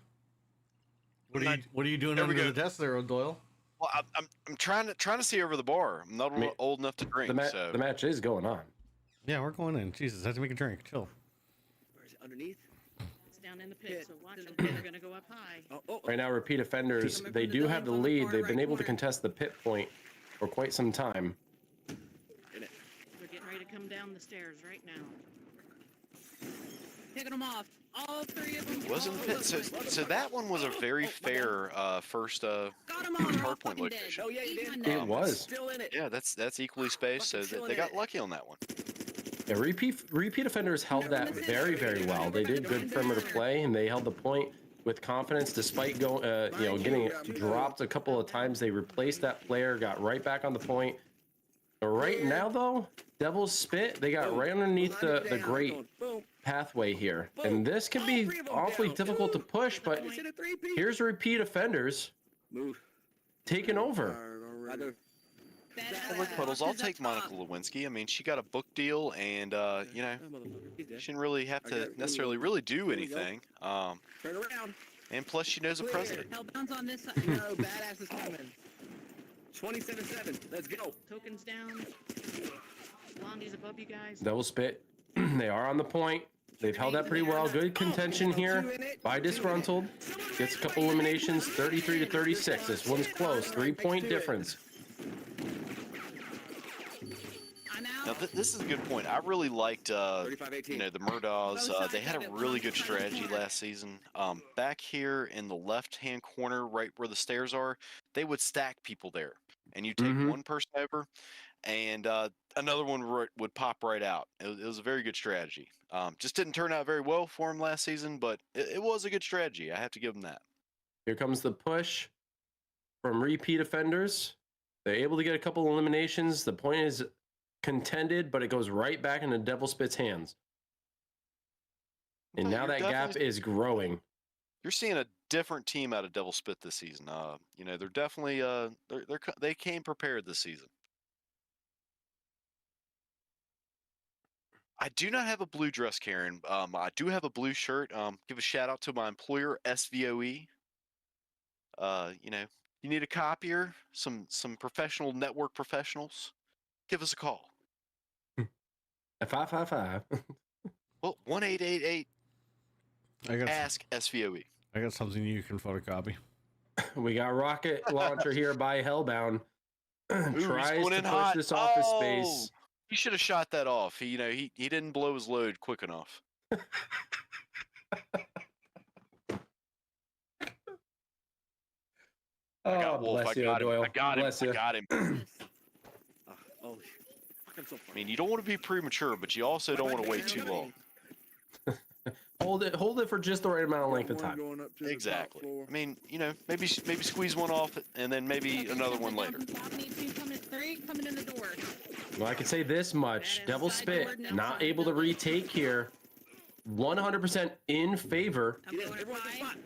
What are you doing under the desk there, Doyle? Well, I'm trying to see over the bar. I'm not old enough to drink. The match is going on. Yeah, we're going in. Jesus, I have to make a drink. Chill. Where is it? Underneath? It's down in the pit, so watch them. They're going to go up high. Right now, repeat offenders, they do have the lead. They've been able to contest the pit point for quite some time. They're getting ready to come down the stairs right now. Taking them off. All three of them. Wasn't the pit? So that one was a very fair first hard point location. Oh yeah, you did. It was. Still in it. Yeah, that's equally spaced, so they got lucky on that one. Yeah, repeat offenders held that very, very well. They did good perimeter play, and they held the point with confidence despite getting dropped a couple of times. They replaced that player, got right back on the point. Right now, though, Devil's Spit, they got right underneath the great pathway here. And this can be awfully difficult to push, but here's repeat offenders taking over. Look, Puddles, I'll take Monica Lewinsky. I mean, she got a book deal, and, you know, she didn't really have to necessarily really do anything. Turn around. And plus, she knows the president. Hell bounce on this side. No, badass is coming. 27-7. Let's go. Tokens down. Blondie's above you guys. Devil Spit, they are on the point. They've held that pretty well. Good contention here by Disgruntled. Gets a couple eliminations, 33 to 36. This one's close. 3-point difference. Now, this is a good point. I really liked, you know, the Murdaws. They had a really good strategy last season. Back here in the left-hand corner, right where the stairs are, they would stack people there. And you take one person over, and another one would pop right out. It was a very good strategy. Just didn't turn out very well for him last season, but it was a good strategy. I have to give him that. Here comes the push from repeat offenders. They're able to get a couple eliminations. The point is contended, but it goes right back into Devil Spit's hands. And now that gap is growing. You're seeing a different team out of Devil Spit this season. You know, they're definitely they came prepared this season. I do not have a blue dress, Karen. I do have a blue shirt. Give a shout out to my employer, SVOE. You know, you need a copier, some professional network professionals, give us a call. 555. Well, 1-888 ask SVOE. I got something you can photocopy. We got rocket launcher here by Hellbound. Tries going to in push hot. this off his space. He should have shot that off. He didn't blow his load quick enough. I got Wolf. Bless I you, got him. Doyle. I got him. Bless I you. got him. Oh, fucking so far. I mean, you don't want to be premature, but you also don't want to wait too long. Hold it for just the right amount of length of One time. going up to the top Exactly. floor. I mean, maybe squeeze one off and then maybe another one later. Coming in the door. Well, I can say this much: That is Devil side door, Spit now not side able to door. retake here. 100% in favor I'm going Everyone's in high. spot.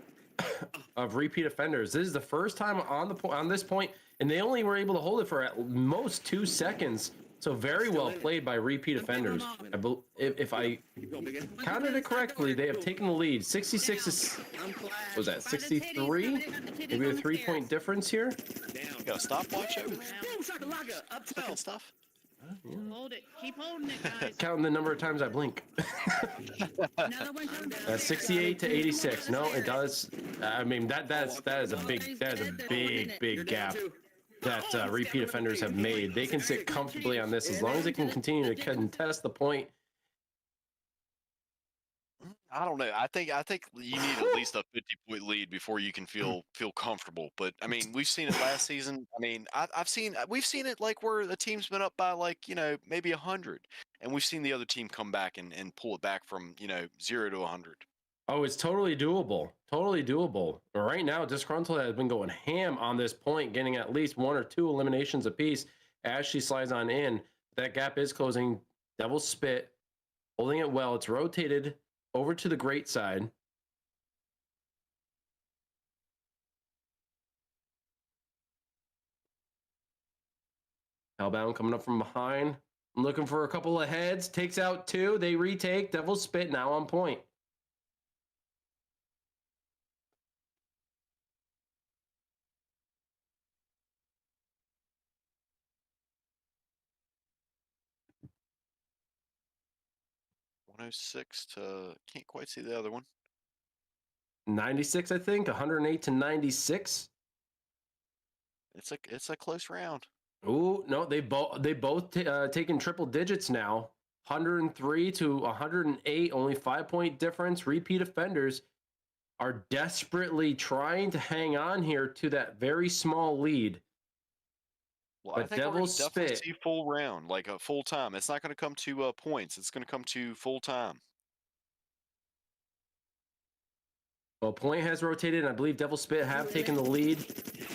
of repeat offenders. This is the first time on this point, and they only were able to hold it for at most 2 seconds. So very well played by repeat offenders. If I Go, big guy. counted it correctly, they have taken the lead. 66 is, I'm flat. was that 63? Maybe a 3-point difference here. Down. You got a stopwatch over there? Boom, shakalaka, up Looking top. stuff. Hold it. Keep holding it, guys. Counting the number of times I blink. Another one coming down. 68 to 86. No, it does. I mean that is a big You're down gap two. that repeat offenders have made. They can sit comfortably on this as long as they can continue to contest the point. I don't know. I think you need at least a 50-point lead before you can feel comfortable. But I mean, we've seen it last season. I mean, we've seen it like where the team's been up by like maybe 100, and we've seen the other team come back and pull it back from 0 to 100. Oh, it's totally doable. Totally doable. But right now, Disgruntled has been going ham on this point, getting at least 1 or 2 eliminations apiece as she slides on in. That gap is closing. Devil Spit holding it well. It's rotated over to the great side. Hellbound coming up from behind. Looking for a couple of heads. Takes out 2. They retake. Devil Spit now on point. Can't quite see the other one. 96, I think. 108 to 96. It's a close round. Ooh, no, they both taken triple digits now. 103 to 108, only 5-point difference. Repeat offenders are desperately trying to hang on here to that very small lead. Well, But I think we're Devil gonna definitely Spit. see full round, like a full time. It's not going to come to points. It's going to come to full time. Well, point has rotated, and I believe Devil Spit have taken the lead.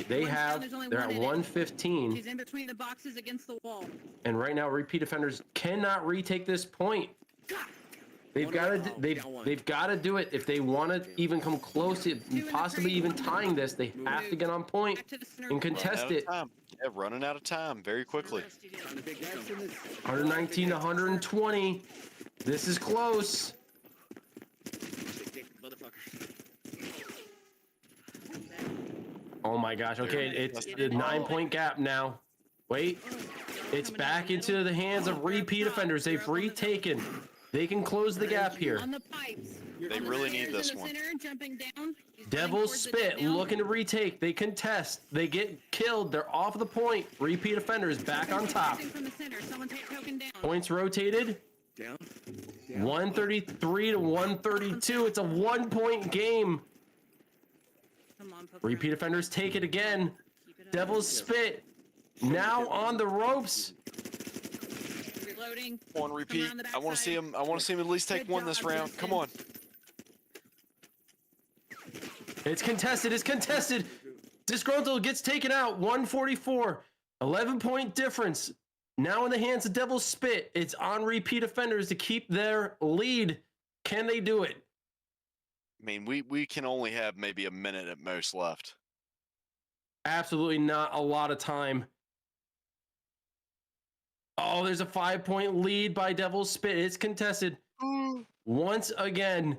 They One's down, have. there's only They're one at in it. 115. She's in between the boxes against the wall. And right now, repeat offenders cannot retake this point. They've got to. They've got to do it if they want to even come close to possibly even tying this. They have to get on point Back to the center. and contest it. Yeah, running out of time very quickly. Trying to big guys in this. 119 to 120. This is close. Big motherfucker. Oh my gosh. Okay, it's a 9-point gap now. Wait. It's back into the hands of repeat offenders. They've retaken. They can close the gap here. On the pipes. They On the really need stairs this in the one. Center, jumping down. He's Devil running towards the Spit down. looking to retake. They contest. They get killed. They're off the point. Repeat offenders back on top. From the center. Someone take token down. Points rotated. Down. 133 to 132. It's a 1-point game. Come on, poke Repeat around. offenders take it again. Keep it up. Devil's Spit now on the ropes. Reloading. Come on, repeat. around the I want to see him. I want to see him at least take Good one this job, round. Come Justin. on. It's contested. It's contested. Disgruntled gets taken out. 144. 11-point difference. Now in the hands of Devil's Spit. It's on repeat offenders to keep their lead. Can they do it? I mean, we can only have maybe a minute at most left. Absolutely not a lot of time. Oh, there's a 5-point lead by Devil's Spit. It's contested once again.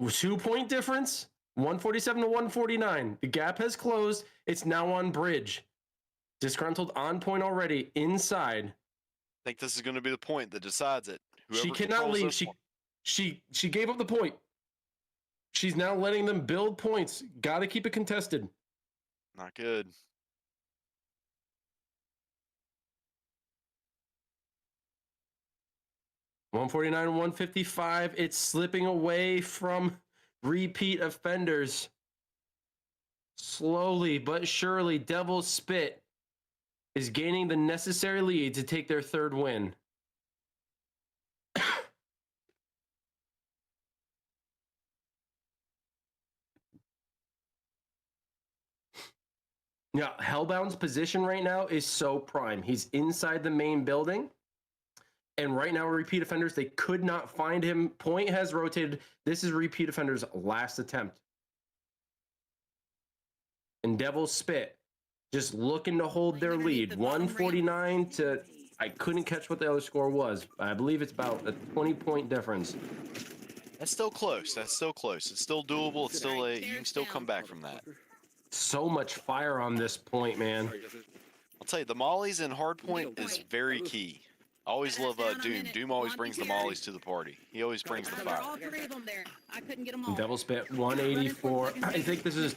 2-point difference, 147 to 149. The gap has closed. It's now on bridge. Disgruntled on point already inside. I think this is going to be the point that decides it. Whoever She cannot leave. She gave up the point. She's now letting them build points. Got to keep it contested. Not good. $149 and 155. It's slipping away from repeat offenders. Slowly but surely, Devil's Spit is gaining the necessary lead to take their third win. Yeah, Hellbound's position right now is so prime. He's inside the main building. And right now, repeat offenders, they could not find him. Point has rotated. This is repeat offenders' last attempt. And Devil's Spit just looking to hold their lead. 149 to, I couldn't catch what the other score was. I believe it's about a 20-point difference. That's still close. That's still close. It's still doable. It's still you can still come back from that. So much fire on this point, man. I'll tell you, the mollies in hardpoint is very key. I always love Doom. Doom always brings the mollies to the party. He always brings the fire. All three of them there. I couldn't get them all. Devil's Spit 184. I think this is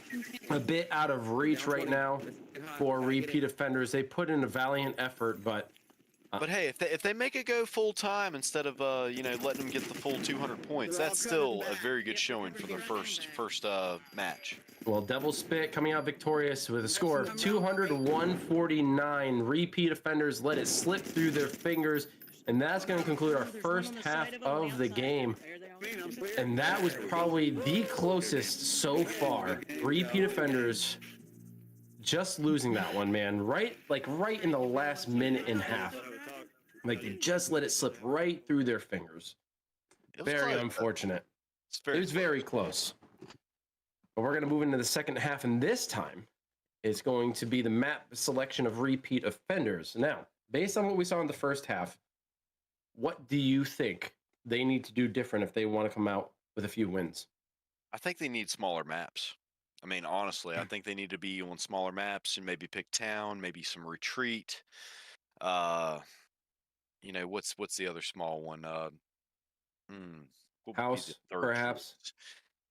a bit out of reach right now for repeat offenders. They put in a valiant effort, but hey, if they make it go full time instead of letting them get the full 200 points, that's still a very good showing for their first match. Well, Devil's Spit coming out victorious with a score of 200 to 149. Repeat offenders let it slip through their fingers, and that's going to conclude our first half of the game. And that was probably the closest so far. Repeat offenders just losing that one, man. Right in the last minute and a half. Like, they just let it slip right through their fingers. Very unfortunate. It was very close. But we're going to move into the second half, and this time it's going to be the map selection of repeat offenders. Now, based on what we saw in the first half, what do you think they need to do different if they want to come out with a few wins? I think they need smaller maps. I mean, honestly, I think they need to be on smaller maps and maybe pick town, maybe some retreat. What's the other small one? House, perhaps.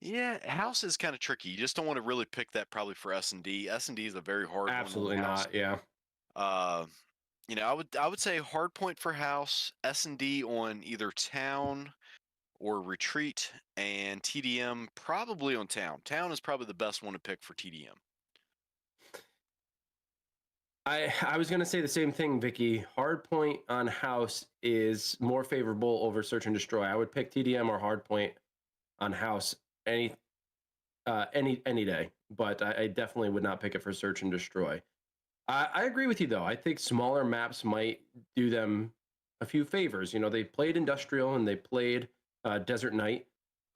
Yeah, house is kind of tricky. You just don't want to really pick that probably for S&D. S&D is a very hard one. Absolutely not, yeah. I would say hard point for house, S&D on either town or retreat, and TDM probably on town. Town is probably the best one to pick for TDM. I was going to say the same thing, Vicky. Hard point on house is more favorable over search and destroy. I would pick TDM or hard point on house any day, but I definitely would not pick it for search and destroy. I agree with you, though. I think smaller maps might do them a few favors. They played Industrial and they played Desert Night,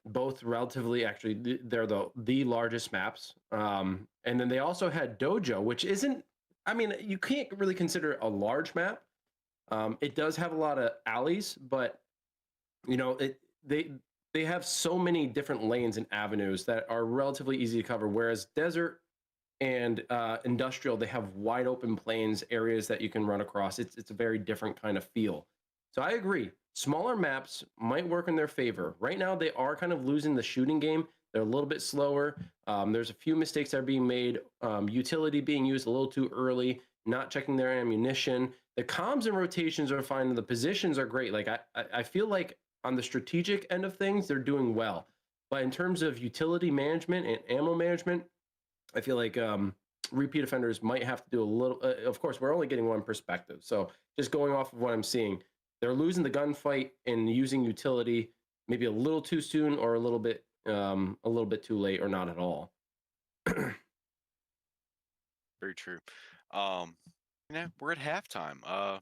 both relatively, actually, they're the largest maps. And then they also had Dojo, which isn't, I mean, you can't really consider it a large map. It does have a lot of alleys, but, they have so many different lanes and avenues that are relatively easy to cover, whereas Desert and Industrial, they have wide open plains, areas that you can run across. It's a very different kind of feel. So I agree. Smaller maps might work in their favor. Right now, they are kind of losing the shooting game. They're a little bit slower. There's a few mistakes that are being made. Utility being used a little too early, not checking their ammunition. The comms and rotations are fine, and the positions are great. Like, I feel like on the strategic end of things, they're doing well. But in terms of utility management and ammo management, I feel like repeat offenders might have to do a little. Of course, we're only getting one perspective. So just going off of what I'm seeing, they're losing the gunfight and using utility maybe a little too soon or a little bit too late or not at all. Very true. We're at halftime.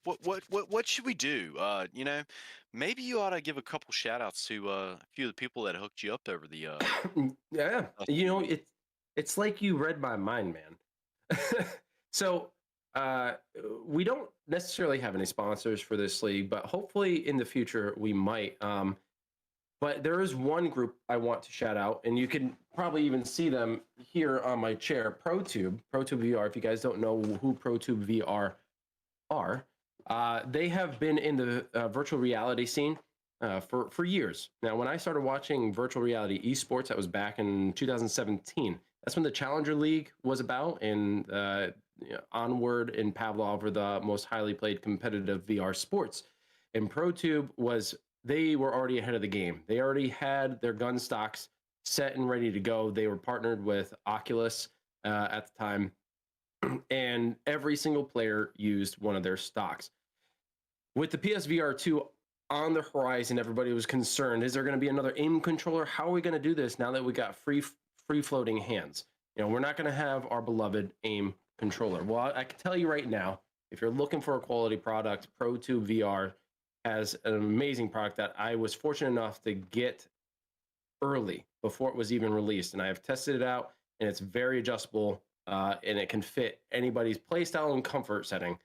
What should we do? Maybe you ought to give a couple shout outs to a few of the people that hooked you up over the yeah. It's like you read my mind, man. So we don't necessarily have any sponsors for this league, but hopefully in the future we might. But there is one group I want to shout out, and you can probably even see them here on my chair. ProTube VR. If you guys don't know who ProTube VR are, they have been in the virtual reality scene for years. Now, when I started watching virtual reality esports, that was back in 2017. That's when the Challenger League was about, and Onward and Pavlov were the most highly played competitive VR sports. And ProTube they were already ahead of the game. They already had their gun stocks set and ready to go. They were partnered with Oculus at the time, and every single player used one of their stocks. With the PSVR 2 on the horizon, everybody was concerned, is there going to be another aim controller? How are we going to do this now that we got free floating hands? We're not going to have our beloved aim controller. Well, I can tell you right now, if you're looking for a quality product, ProTube VR has an amazing product that I was fortunate enough to get early before it was even released. And I have tested it out, and it's very adjustable, and it can fit anybody's playstyle and comfort setting.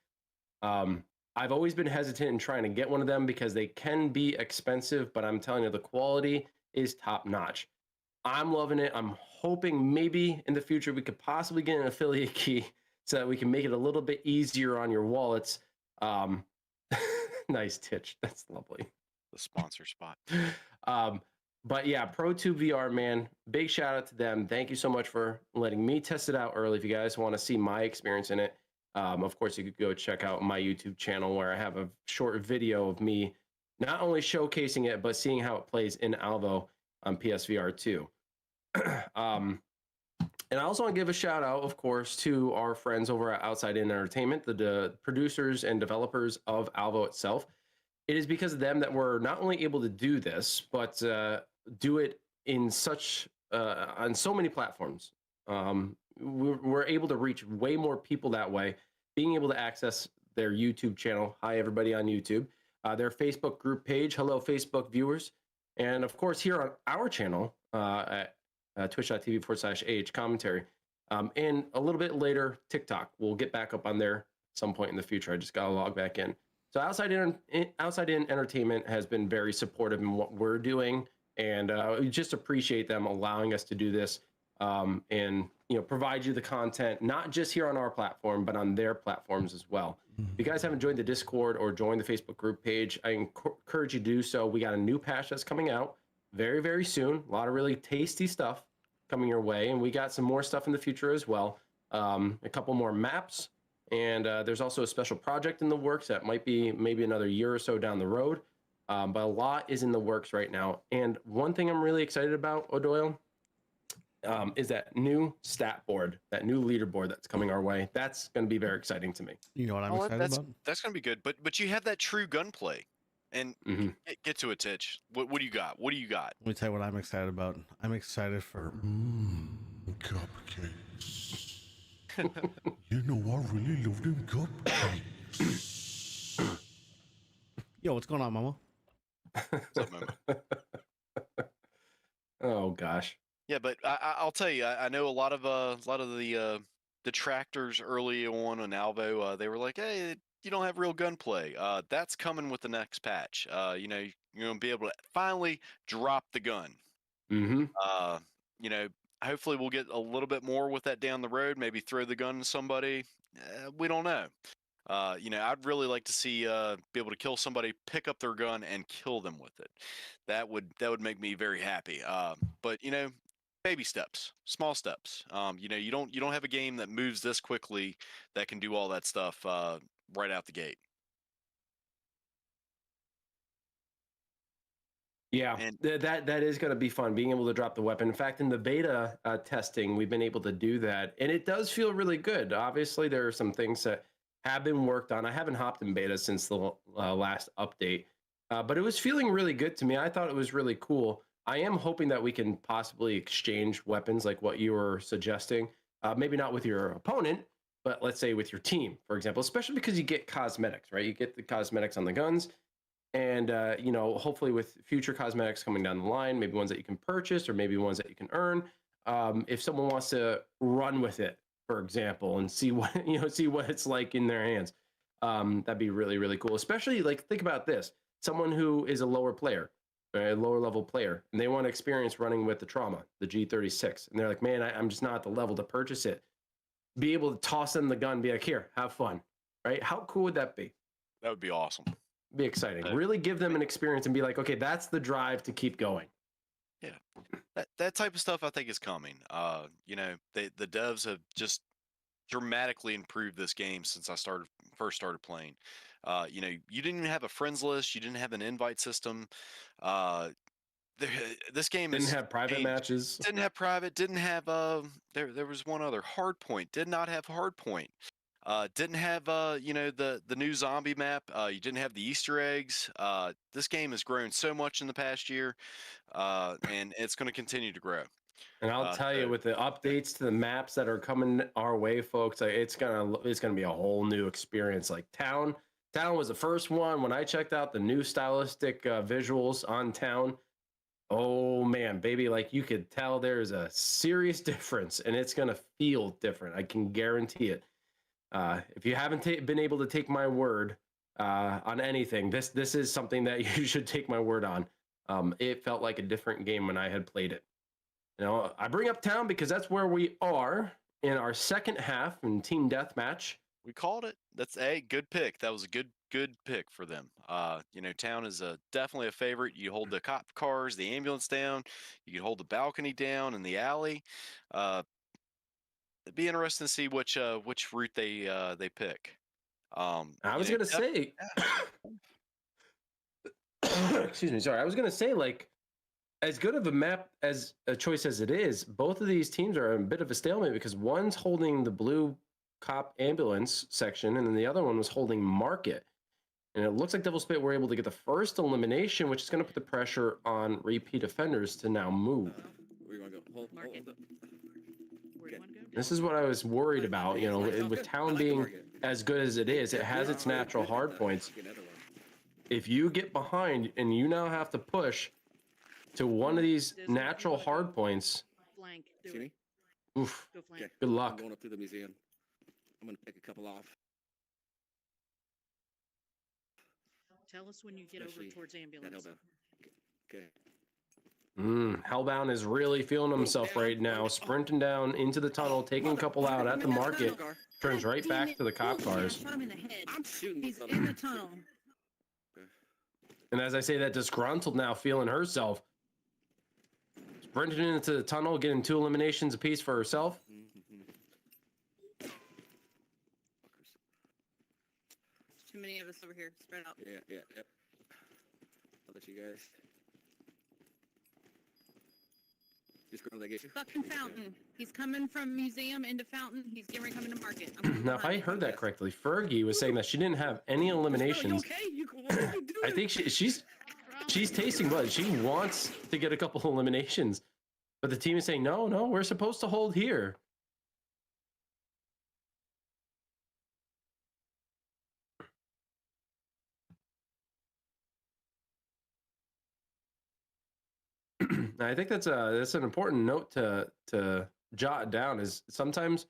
I've always been hesitant in trying to get one of them because they can be expensive, but I'm telling you, the quality is top notch. I'm loving it. I'm hoping maybe in the future we could possibly get an affiliate key so that we can make it a little bit easier on your wallets. Nice titch. That's lovely. The sponsor spot. But yeah, ProTube VR, man, big shout out to them. Thank you so much for letting me test it out early. If you guys want to see my experience in it, of course, you could go check out my YouTube channel where I have a short video of me not only showcasing it, but seeing how it plays in Alvo on PSVR 2. And I also want to give a shout out, of course, to our friends over at OutsideIn Entertainment, the producers and developers of Alvo itself. It is because of them that we're not only able to do this, but do it in on so many platforms. We're able to reach way more people that way, being able to access their YouTube channel. Hi, everybody on YouTube. Their Facebook group page. Hello, Facebook viewers. And of course, here on our channel at twitch.tv/AH commentary. And a little bit later, TikTok. We'll get back up on there at some point in the future. I just got to log back in. So OutsideIn Entertainment has been very supportive in what we're doing, and we just appreciate them allowing us to do this and provide you the content, not just here on our platform, but on their platforms as well. If you guys haven't joined the Discord or joined the Facebook group page, I encourage you to do so. We got a new patch that's coming out very, very soon. A lot of really tasty stuff coming your way, and we got some more stuff in the future as well. A couple more maps, and there's also a special project in the works that might be maybe another year or so down the road. But a lot is in the works right now. And one thing I'm really excited about, O'Doyle, is that new stat board, that new leaderboard that's coming our way. That's going to be very exciting to me. You know what I'm excited about? That's going to be good. But you have that true gunplay. And get to it, Titch. What do you got? What do you got? Let me tell you what I'm excited about. I'm excited for cupcakes. You know, I really love them cupcakes. Yo, what's going on, Mama? What's up, Mama? Oh gosh. Yeah, but I'll tell you, I know a lot of the detractors early on Alvo. They were like, "Hey, you don't have real gunplay." That's coming with the next patch. You're gonna be able to finally drop the gun. Hopefully we'll get a little bit more with that down the road. Maybe throw the gun to somebody. We don't know. I'd really like to see be able to kill somebody, pick up their gun, and kill them with it. That would make me very happy. But baby steps, small steps. You don't have a game that moves this quickly that can do all that stuff right out the gate. Yeah, and that is going to be fun, being able to drop the weapon. In fact, in the beta testing, we've been able to do that, and it does feel really good. Obviously, there are some things that have been worked on. I haven't hopped in beta since the last update, but it was feeling really good to me. I thought it was really cool. I am hoping that we can possibly exchange weapons like what you were suggesting. Maybe not with your opponent, but let's say with your team, for example, especially because you get cosmetics, right? You get the cosmetics on the guns. And, hopefully with future cosmetics coming down the line, maybe ones that you can purchase or maybe ones that you can earn. If someone wants to run with it, for example, and see what it's like in their hands, that'd be really, really cool. Especially, like, think about this. Someone who is a lower player, a lower level player, and they want experience running with the Trauma, the G36, and they're like, man, I'm just not at the level to purchase it. Be able to toss them the gun, be like, here, have fun, right? How cool would that be? That would be awesome. Be exciting. Really give them an experience and be like, okay, that's the drive to keep going. Yeah, that type of stuff I think is coming. You know, the devs have just dramatically improved this game since I first started playing. You know, you didn't even have a friends list, you didn't have an invite system. This game didn't have private matches. Didn't have private. Didn't have there was one other, Hardpoint. Did not have Hardpoint. Didn't have you know, the new zombie map. You didn't have the Easter eggs. This game has grown so much in the past year, and it's going to continue to grow. And I'll tell you, with the updates to the maps that are coming our way, folks, it's gonna be a whole new experience. Like Town was the first one. When I checked out the new stylistic visuals on Town, oh man, baby, like you could tell there's a serious difference, and it's gonna feel different. I can guarantee it. If you haven't been able to take my word on anything, this is something that you should take my word on. It felt like a different game when I had played it. You know, I bring up Town because that's where we are in our second half in Team Deathmatch. We called it. That's a good pick. That was a good pick for them. You know, Town is definitely a favorite. You hold the cop cars, the ambulance down. You can hold the balcony down in the alley. It'd be interesting to see which route they pick. I was gonna say, excuse me, sorry. I was gonna say, like, as good of a map as a choice as it is, both of these teams are a bit of a stalemate because one's holding the blue cop ambulance section, and then the other one was holding Market. And it looks like Devil Spit were able to get the first elimination, which is going to put the pressure on repeat offenders to now move. Where you want to go? Hold Market. up. Where do you want to go? This is what I was worried about. You know, with Town being as good as it is, it has its natural hard points. If you get behind and you now have to push to one of these natural hard points, Flank. Do See it. me? oof, Go flank. Okay. good I'm luck. going up through the museum. I'm going to pick a couple off. Tell us when you get Especially over towards that ambulance. Hellbound. Okay. Hellbound is really feeling himself right now, sprinting down into the tunnel, taking a couple out at the Market, turns right back to the cop cars. Shot him in the head. I'm shooting. He's in the tunnel. And as I say that, disgruntled now, feeling herself, sprinting into the tunnel, getting 2 eliminations apiece for herself. Too many of us over here. Spread out. Yeah. I'll let you guys. Just go to that gate. Fucking Fountain. He's coming from museum into Fountain. He's getting ready coming to Market. Now, if I heard that correctly, Fergie was saying that she didn't have any eliminations. Okay, what are you doing? I think she's tasting blood. She wants to get a couple eliminations, but the team is saying, no, we're supposed to hold here. I think that's an important note to jot down. Is sometimes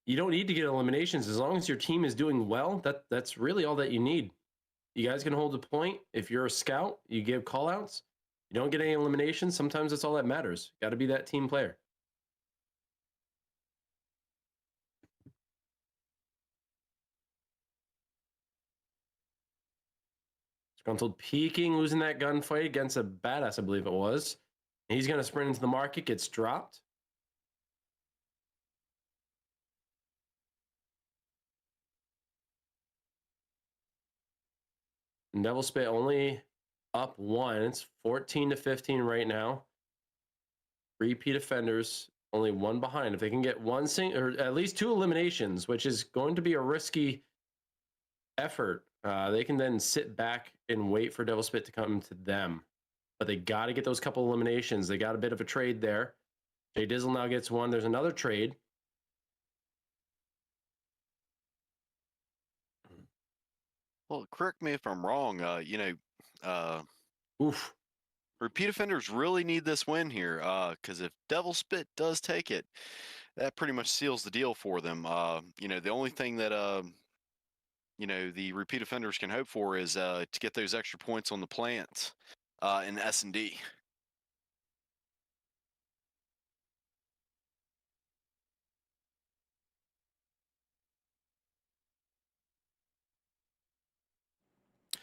you don't need to get eliminations as long as your team is doing well. That's really all that you need. You guys can hold a point. If you're a scout, you give callouts. You don't get any eliminations. Sometimes that's all that matters. Got to be that team player. Disgruntled peeking, losing that gunfight against a badass, I believe it was. He's going to sprint into the Market, gets dropped. And Devil Spit only up 1. It's 14-15 right now. Repeat offenders only 1 behind. If they can get or at least 2 eliminations, which is going to be a risky effort, they can then sit back and wait for Devil Spit to come to them. But they got to get those couple eliminations. They got a bit of a trade there. Jay Dizzle now gets 1. There's another trade. Well, correct me if I'm wrong. Oof. Repeat offenders really need this win here, because if Devil Spit does take it, that pretty much seals the deal for them. The only thing that the repeat offenders can hope for is to get those extra points on the plant. in S&D.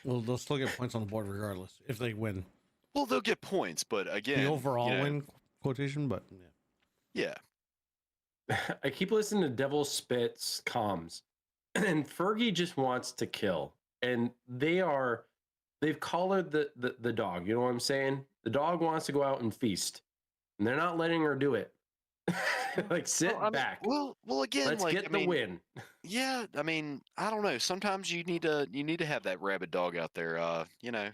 Well, they'll still get points on the board regardless if they win. Well, they'll get points, but again, The overall win quotation, but yeah. I keep listening to Devil Spit's comms, and Fergie just wants to kill. And they've collared the dog. You know what I'm saying? The dog wants to go out and feast, and they're not letting her do it. Like, sit back. Well, again, let's get the win. Yeah, I mean, I don't know. Sometimes you need to have that rabid dog out there.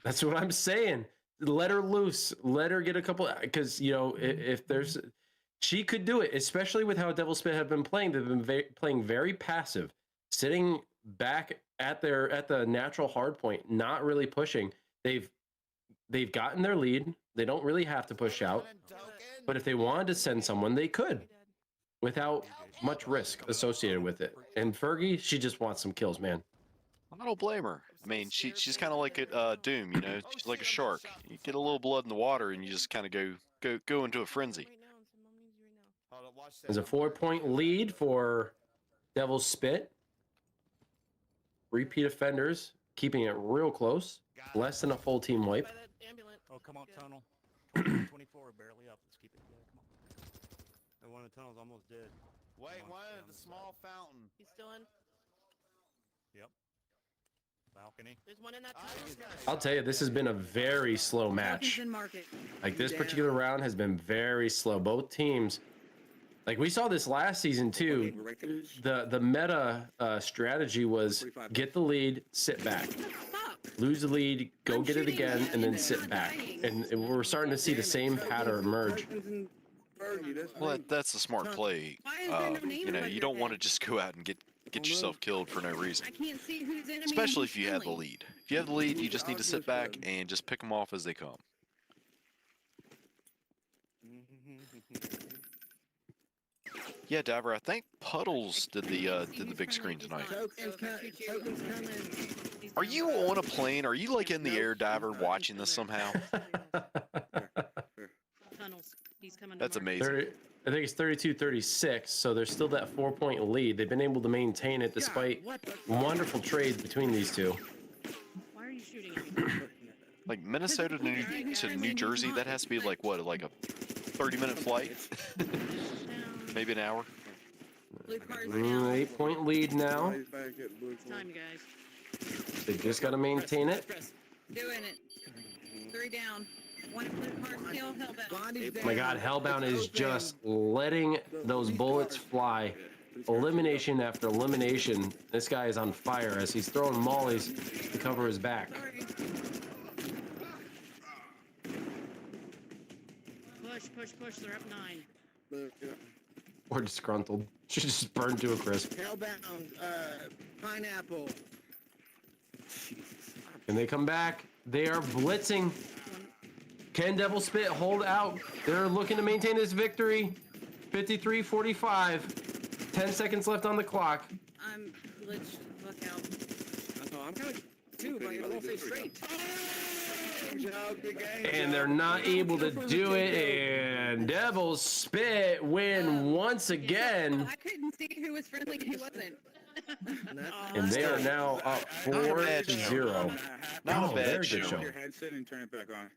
That's what I'm saying. Let her loose. Let her get a couple, because if there's, she could do it. Especially with how Devil Spit have been playing. They've been playing very passive, sitting back at the natural hard point, not really pushing. They've gotten their lead. They don't really have to push out. But if they wanted to send someone, they could, without much risk associated with it. And Fergie, she just wants some kills, man. I don't blame her. I mean, she's kind of like a Doom, She's like a shark. You get a little blood in the water, and you just kind of go into a frenzy. There's a 4-point lead for Devil Spit. Repeat offenders, keeping it real close. Less than a full team wipe. Oh, come on, tunnel. 24, barely up. Let's keep it together. Come on. And one of the tunnels almost dead. Wait, one at the small fountain. He's still in. Yep. Balcony. There's one in that tunnel. I'll tell you, this has been a very slow match. In market. Like, this particular round has been very slow. Both teams, like we saw this last season too. The meta strategy was get the lead, sit back. Lose the lead, go get it again, and then sit back. And we're starting to see the same pattern emerge. Well, that's a smart play. You don't want to just go out and get yourself killed for no reason. I can't see who's enemy. Especially if you have the lead. If you have the lead, you just need to sit back and just pick them off as they come. Yeah, Diver, I think Puddles did the big screen tonight. Are you on a plane? Are you like in the air, Diver, watching this somehow? That's amazing. I think it's 32-36, so there's still that 4-point lead. They've been able to maintain it despite wonderful trades between these two. Why are you shooting at me? Like Minnesota to New Jersey, that has to be like what, like a 30-minute flight? Maybe an hour. 8-point lead now. It's time, guys. They just got to maintain it. Doing it. 3 down. One blue card still hellbound. Oh my God, Hellbound is just letting those bullets fly. Elimination after elimination. This guy is on fire as he's throwing mollies to cover his back. Push. They're up 9. Or disgruntled. She just burned to a crisp. Hellbound, pineapple. Can they come back? They are blitzing. Can Devil Spit hold out? They're looking to maintain this victory. 53-45. 10 seconds left on the clock. I'm glitched. Look out. I'm kind of too, but I won't say straight. And they're not able to do it. And Devil Spit win once again. I couldn't see who was friendly and who wasn't. And they are now up 4-0. Not a bad very show. good show. Your headset and turn it back on.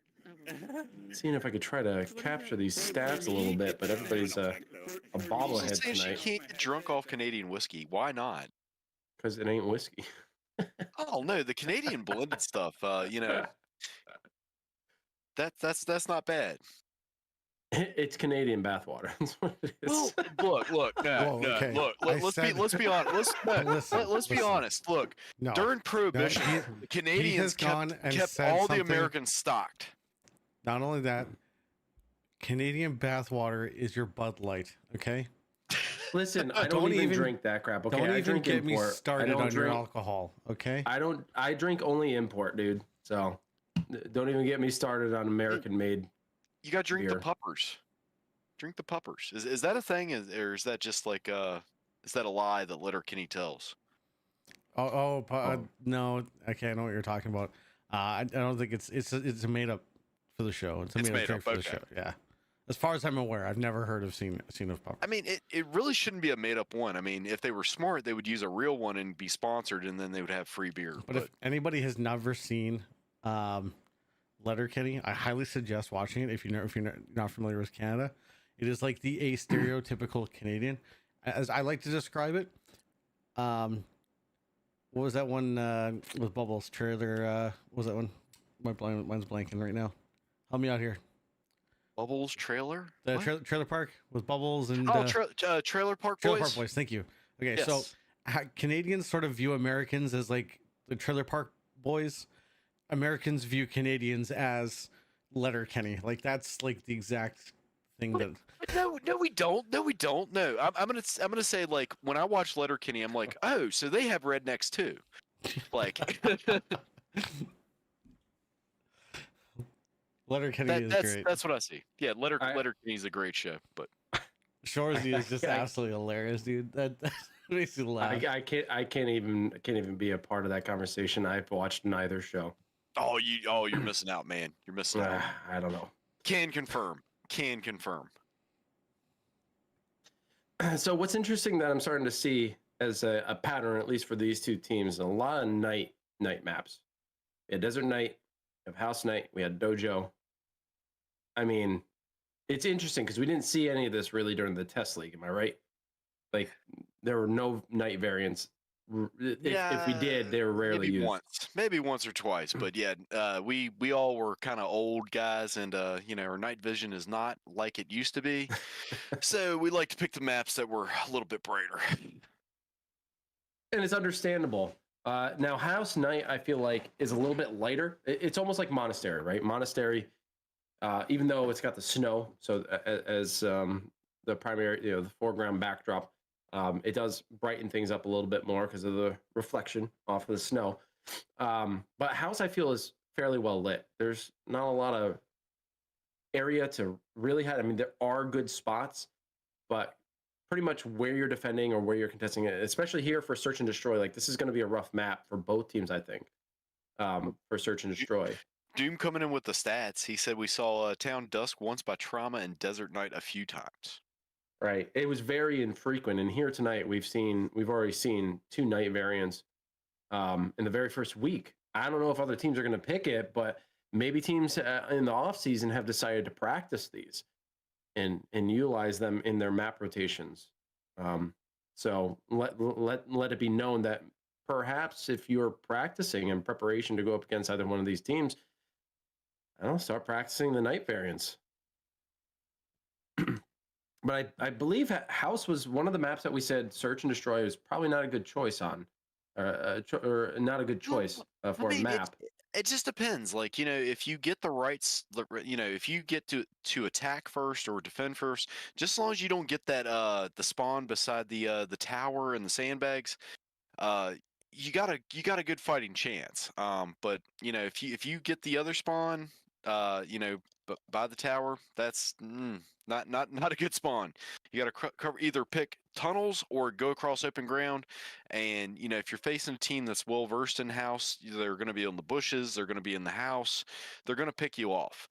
Seeing if I could try to capture these stats a little bit, but everybody's a bobblehead She tonight can't get drunk off Canadian whiskey. Why not? because it ain't whiskey. Oh no, the Canadian blended stuff. That's not bad. It's Canadian bathwater. That's what it is. Well, look, no, Whoa, okay. look. Let's be honest. Let's be honest. Look, No. during Prohibition, the Canadians kept all the Americans stocked. Not only that, Canadian bathwater is your Bud Light, okay? Listen, I don't even drink that crap. Okay, Don't I even drink get me import. started I don't on your drink. alcohol, okay? I drink only import, dude. So don't even get me started on American-made. You got to drink the beer. puppers. Drink the puppers. Is that a thing? Or is that just like is that a lie that Letterkenny tells? No, okay, I know what you're talking about. I don't think it's a made up for the show. It's It's made, made up drink up, for the okay. show. Yeah. As far as I'm aware, I've never heard of seen of puppers. I mean, it really shouldn't be a made up one. I mean, if they were smart, they would use a real one and be sponsored, and then they would have free beer. But if anybody has never seen Letterkenny, I highly suggest watching it. If you're not familiar with Canada, it is like the stereotypical Canadian, as I like to describe it. What was that one with Bubbles trailer? What was that one? Mine's blanking right now. Help me out here. Bubbles trailer? The trailer park with Bubbles and Trailer Park Boys. Trailer Park Boys. Thank you. Okay, so Yes. Canadians sort of view Americans as like the Trailer Park Boys. Americans view Canadians as Letterkenny. Like that's like the exact thing that. No, we don't. No, we don't. No, I'm gonna say like when I watch Letterkenny, I'm like, oh, so they have rednecks too. Like Letterkenny is great. That's what I see. Yeah, Letterkenny's a great show, but Shorzy is just absolutely hilarious, dude. That makes me laugh. I can't even be a part of that conversation. I've watched neither show. you're missing out, man. You're missing out. I don't know. Can confirm. So what's interesting that I'm starting to see as a pattern, at least for these two teams, a lot of night maps. We had Desert Night, we have House Night, we had Dojo. I mean, it's interesting because we didn't see any of this really during the test league. Am I right? Like there were no night variants. If we did, they were rarely used. Maybe once or twice, but yeah, we all were kind of old guys, and our night vision is not like it used to be. So we like to pick the maps that were a little bit brighter. And it's understandable. Now, House Night, I feel like, is a little bit lighter. It's almost like Monastery, right? Monastery, even though it's got the snow, so as the primary, the foreground backdrop, it does brighten things up a little bit more because of the reflection off of the snow. But House, I feel, is fairly well lit. There's not a lot of area to really hide. I mean, there are good spots, but pretty much where you're defending or where you're contesting it, especially here for Search and Destroy, like this is going to be a rough map for both teams, I think, for Search and Destroy. Doom coming in with the stats. He said we saw Town Dusk once by Trauma and Desert Night a few times. Right. It was very infrequent. And here tonight, we've already seen 2 night variants in the very first week. I don't know if other teams are going to pick it, but maybe teams in the off season have decided to practice these and utilize them in their map rotations. So let it be known that perhaps if you're practicing in preparation to go up against either one of these teams, I don't know, start practicing the night variants. But I believe House was one of the maps that we said Search and Destroy is probably not a good choice on, or not a good choice for a map. It just depends. Like, if you get the rights, if you get to attack first or defend first, just as long as you don't get that the spawn beside the tower and the sandbags, you got a good fighting chance. But if you get the other spawn, by the tower, that's not a good spawn. You got to cover, either pick tunnels or go across open ground. And if you're facing a team that's well versed in house, they're going to be on the bushes, they're going to be in the house, they're going to pick you off.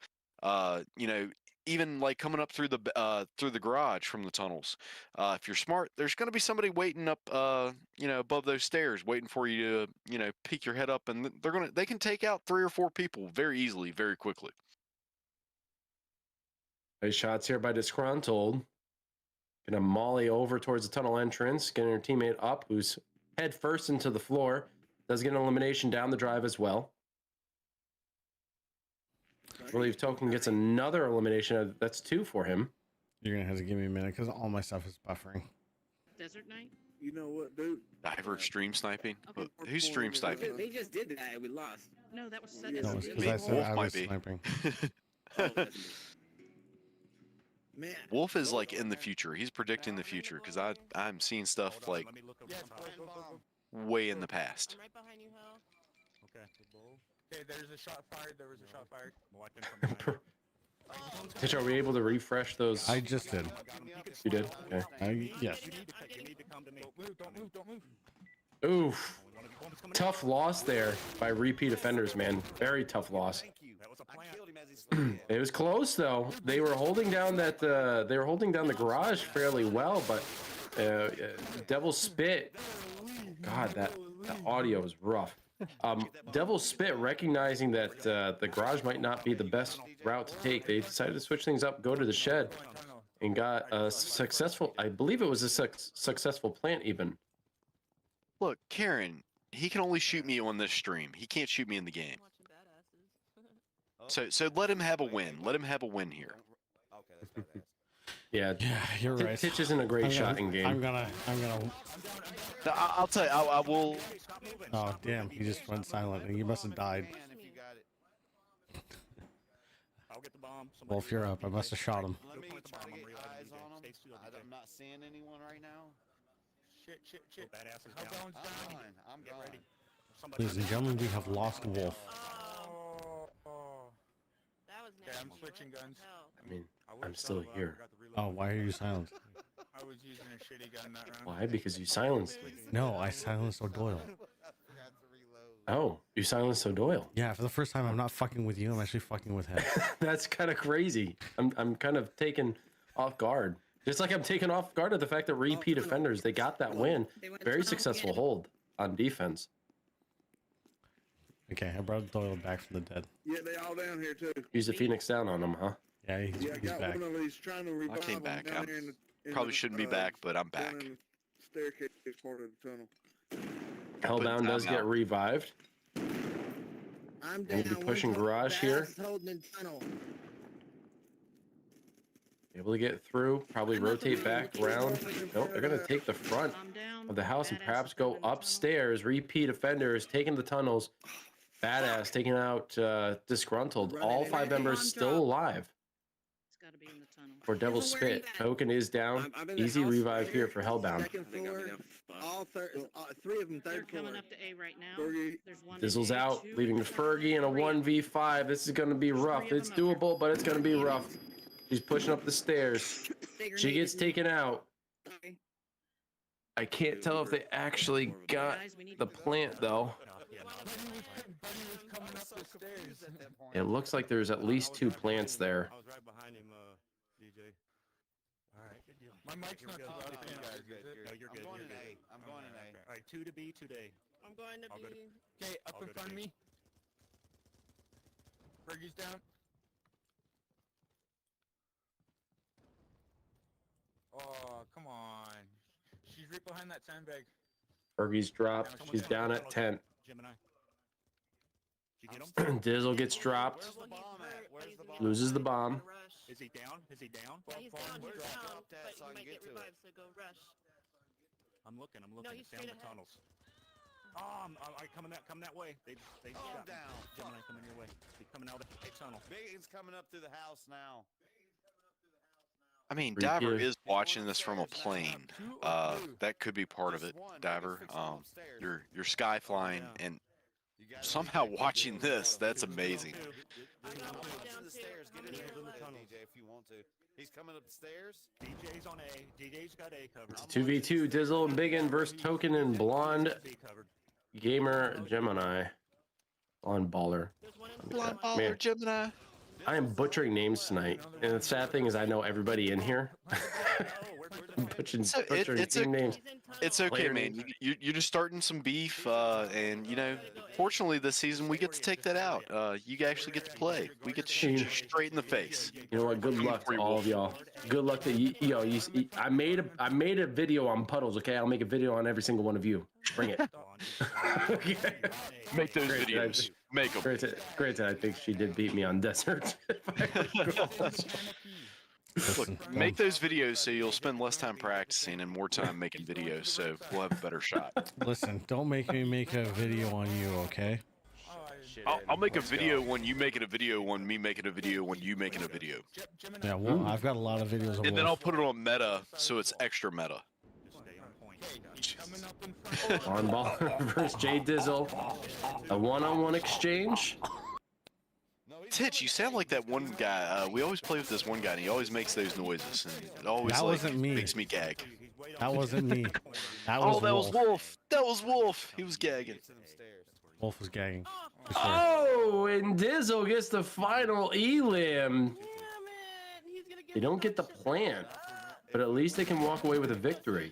Even like coming up through the garage from the tunnels. If you're smart, there's going to be somebody waiting up above those stairs, waiting for you to peek your head up, and they can take out 3 or 4 people very easily, very quickly. Nice shots here by Disgruntled. Gonna molly over towards the tunnel entrance, getting her teammate up, who's head first into the floor. Does get an elimination down the drive as well. I believe Token gets another elimination. That's 2 for him. You're gonna have to give me a minute because all my stuff is buffering. Desert Night? You know what, dude? Diver stream sniping? Okay. Who's stream sniping? They just did that and we lost. No, that was Yeah, No, it's it's because I said Wolf I might was be. sniping. Oh, that's me. Man. Wolf is like in the future. He's predicting the future because I'm seeing stuff like Let me look up Yes, some bomb. way in the past. I'm right behind you, Hal. Okay. Okay, there's a shot fired. There was a shot fired. I'm watching from behind. Titch, are we able to refresh those? I just did. You did? Okay. Yes. You need to come to me. Don't move. Oof. Only one of the coming in. Tough loss there by repeat offenders, man. Very tough loss. Thank you. That was a I plan. killed him as he It was close though. They were holding down that they were holding down the garage fairly well, but Devil's Spit. God, that audio is rough. Devil's Spit, recognizing that the garage might not be the best route to take, they decided to switch things up, go to the shed, and got a successful. I believe it was a successful plant even. Look, Karen, he can only shoot me on this stream. He can't shoot me in the game. So let him have a win. Let him have a win here. Yeah, you're right. Titch isn't a great shot in game. I'm gonna. I'll tell you. I will. Oh damn! He just went silent, and you must have died. I'll get the bomb. Wolf, you're up. I must have shot him. Let me try to get eyes on him. I'm not seeing anyone right now. Shit. Badass is I'm down. gone. I'm Get gone. ready. Ladies and gentlemen, we have lost Wolf. That was Okay, I'm nasty. switching What the guns. hell? I mean, I I'm would've still shot him, but I here. forgot to reload. Oh, why are you silent? I was using a shitty gun that round. Why? Because you silenced me. No, I silenced O'Doyle. Oh, you silenced O'Doyle. Yeah, for the first time, I'm not fucking with you. I'm actually fucking with him. That's kind of crazy. I'm kind of taken off guard. Just like I'm taken off guard at the fact that repeat offenders, they got that win. Very successful hold on defense. Okay, I brought Doyle back from the dead. Yeah, they all down here too. Use the Phoenix down on him, huh? Yeah, Yeah, I he's got back. one of these trying to revive came them back. down I'm- here in Probably the, shouldn't be back, but I'm back. down in the staircase part of the tunnel. Hellbound does get timeout. revived. I'm Gonna down. be pushing One garage here. Bass holding in tunnel. Able to get through. Probably rotate back around. Nope, they're gonna take the front I'm down. of the house and Badass perhaps is go down in the tunnel. upstairs. Repeat offenders taking the tunnels. Badass taking out Disgruntled. All 5 members still alive It's got to be in the tunnel. for Devil's Careful where you Spit. at. Token is down. I'm in the Easy house revive right here for Hellbound. Second They got me floor. down for five. All three of them They're third floor. coming up to A right now. Fergie. There's one. Dizzle's in A, out, two leaving in the tunnel, Fergie in a three. 1v5. This is going to be rough. three of It's them up there. doable, but it's going to be rough. She's pushing up the stairs. Bigger She gets taken out. Sorry. I can't tell if they actually got Guys, we need the to go. plant, though. It looks like there's at least 2 plants there. I was right behind him, DJ. All right, good deal. My mic's not too loud for you guys, is it? No, you're I'm good. going You're in good. A. I'm going in A. All right, 2 to B, 2 to A. I'm going to I'll go to- be. Okay, up I'll in go to front of B. me. Fergie's down. Oh, come on. She's right behind that sandbag. Fergie's dropped. She's down at 10. Gemini. Did you get him? Dizzle gets dropped. Where's the bomb at? Where's the bomb? Loses the bomb. Is he down? Is he down? Yeah, he's down. Where's He's the down. drop at But so I you can might get get to it? revived, so go rush. I'm looking. he's Down straight the ahead. tunnels. Oh, I coming that way. They Oh, got me. down. Gemini coming your way. He's coming out of the tunnel. Biggins coming up through the house now. I mean, Repeat Diver it. is watching this from a plane. That could be part of it, Diver. You're sky flying and You got somehow watching this. That's amazing. I got one Up down the too. stairs. Get I'm in here. there, DJ, if you want to. He's coming up the stairs. DJ's on A. DJ's got A covered. 2v2 Dizzle and Biggin versus Token and Blonde B covered. Gamer Gemini. On Baller. There's one in Blind tunnel. baller, Gemini. I am butchering names tonight. And the sad thing is I know everybody in here. I'm butchering it's team a- names. He's in tunnel. It's okay, Player man. names. You're just starting some beef, and fortunately this season we get to take that out. You actually get to play. We get to shoot you straight in the face. You know what? Good luck to all of y'all. Good luck to you. I made a video on puddles. Okay, I'll make a video on every single one of you. Bring it. Okay. Make those Great, videos. Make them. Granted, I think she did beat me on desert. Look, make those videos so you'll spend less time practicing and more time making videos, so we'll have a better shot. Listen, don't make me make a video on you, okay? I'll make a video when you make it a video when me making a video when you making a video. Yeah, well, I've got a lot of videos of And then I'll Wolf. put it on meta so it's extra meta. On Baller versus Jay Dizzle. A one-on-one exchange. Titch, you sound like that one guy. We always play with this one guy, and he always makes those noises, and it always That wasn't me. makes me gag. That wasn't me. That Oh, was that Wolf. was Wolf. That was Wolf. He was gagging. Get to them stairs. Wolf is gagging. Oh, for sure. Oh, and Dizzle gets the final elim. damn it! He's gonna get They don't get the such a- plant, but at least they can walk away with a victory.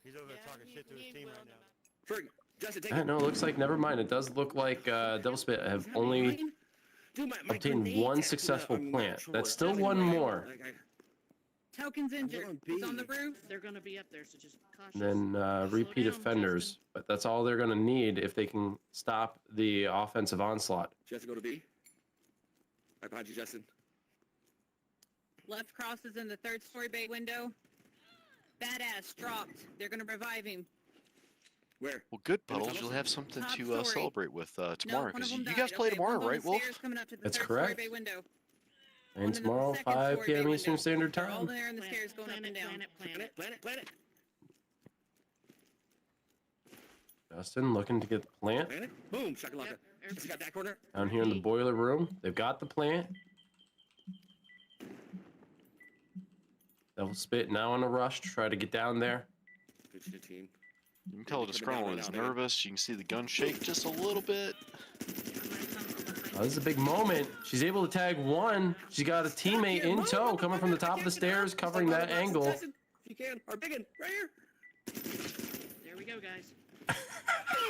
He's over there Yeah, talking he- shit to his he team will right now. never- Ferg, Justin, take I don't know. It looks like never mind. It does look like Devil Spit have only Dude, my obtained grenades one actually successful are plant. natural. That's still That's one like- more. like Token's injured. on He's on the B. roof. They're gonna be up there, so just cautious. And then repeat down, offenders. Justin. But that's all they're going to need if they can stop the offensive onslaught. Justin, go to B. Right behind you, Justin. Left cross is in the third story bay window. Badass dropped. They're gonna revive him. Where? Well, good, Any Puddles. tunnels? You'll have something Top to story. celebrate with No, tomorrow, one of because them you died. guys play Okay, tomorrow, one's on right, the Wolf? stairs coming up to the That's third correct. story bay window. And One in the tomorrow, second 5 story p.m. bay Eastern window. Standard They're all Time. there in the stairs going up and down. Planet. Justin looking to get the plant Planet. Boom, shakalaka. Yep, Just got that corner. down here in the boiler room. They've got the plant. Devil Spit now in a rush to try to get down there. Good shit, team. You can tell Coming down Disgruntled right is now, baby. nervous. You can see the gun shake just a little bit. Oh, this is a big moment. She's able to tag one. She's got a teammate in tow coming from the top of the stairs, covering that angle. Justin, if you can. Or big one, right here. There we go, guys.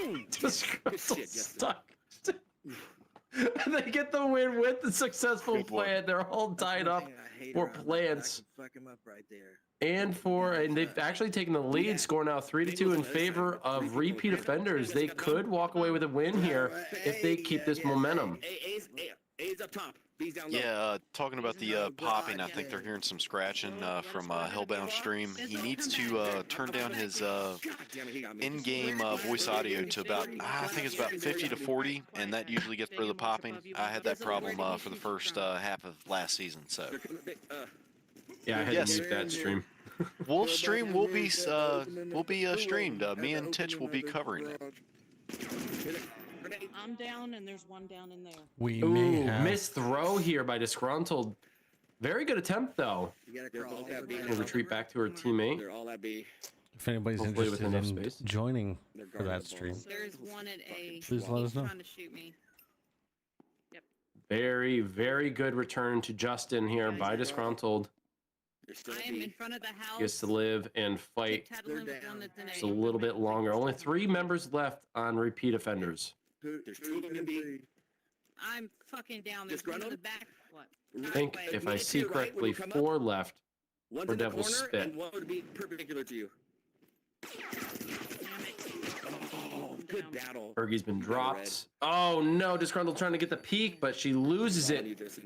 Boom. Disgruntled Justin. stuck. They get the win with the successful Good one. plant. They're all tied up for plants. Fuck him up right there. And they've actually taken the lead, score now 3-2 in favor of repeat offenders. They could walk away with a win here if they keep this momentum. A's up top. B's down low. Yeah, talking about the popping, I think they're hearing some scratching from Hellbound Stream. He needs to turn down his God damn it, he got me. in-game voice audio to about, I think it's about 50 to 40, and that usually gets rid of the popping. I had that problem for the first half of last season, so. They're coming big, Yeah, I had Yes. to mute that stream. Wolf stream will be streamed. Me and Titch will be covering it. grenade. I'm down, and there's one down in there. We Ooh, may have. missed throw here by Disgruntled. Very good attempt, though. You gotta They're crawl both over at B that now. We'll retreat back to her teammate. They're all at B. If anybody's Hopefully with interested in enough space. joining They're for guarding that the ball. stream, There's one at A. please let us know. Trying to shoot me. Very, very good return to Justin here by Disgruntled. They're still I at am in B. front of the house. Gets to live and fight Tattling with one that's in just A. a little bit longer. Only 3 members left on repeat offenders. There's 2 of them in B. I'm fucking down. There's one in the Disgruntled? back. What? I think Wait, if when I you get to see your right, when correctly, you come up, 4 left. One's For in the Devil's corner, Spit. and one would be perpendicular to you. Oh, good battle. Fergie's been Red. dropped. Oh no, Disgruntled trying to get the peak, but she loses On you, it. Justin.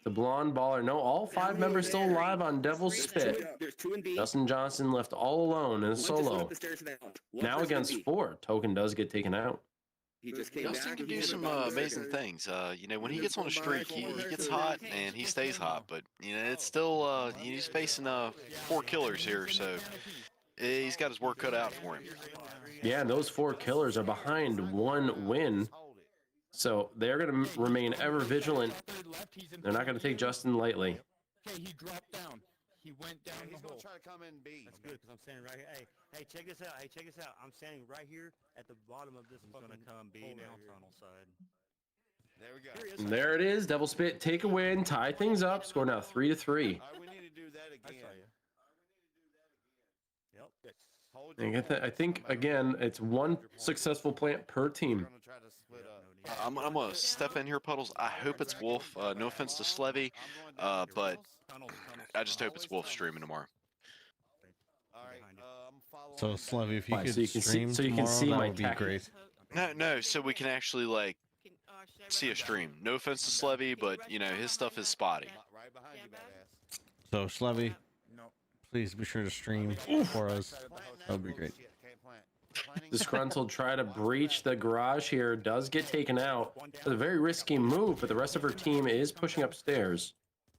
The blonde baller. No, all 5 members still alive on Devil's Spit. There's 2 in B. Justin Johnson left all alone in a One just went solo. up the stairs to the house. One Now person in against B. 4. Token does get taken out. He just came Justin back. can He do hit some the bottom amazing stairs. things. You know, when he gets on a streak, he gets hot and he stays hot. But you know, it's still he's facing 4 killers here, so he's got his work cut out for him. Yeah, and those 4 killers are behind 1 win. So they're going to remain ever vigilant. They're not going to take Justin lightly. Okay, he dropped down. He went down He's the gonna hole. try to come in B. That's good because I'm standing right here. Hey, check this out. Hey, check this out. I'm standing right here at the bottom of this. He's gonna come B now tunnel side. There we go. And there it is. Devil Spit take a win, tie things up, score now 3-3. All right, we need to do that I again. saw you. Yep. Hold And your I think point. again, it's 1 successful plant per We're team. gonna try to split up. I'm gonna step in here, Puddles. I hope it's Wolf. No offense to Slevy, but I just hope it's Wolf streaming tomorrow. All right, I'm following. So, Slevy, if you Why, could so you can see- stream so you can tomorrow, see that my would be tactic. great. No, so we can actually like see a stream. No offense to Slevy, but you know his stuff is spotty. Right behind you, badass. So, Slevy, No. please be sure to stream for us. That would be great. Can't plant. Planting. Disgruntled try to breach the garage here, does get taken out. It's a very risky move, but the rest of her team is pushing upstairs.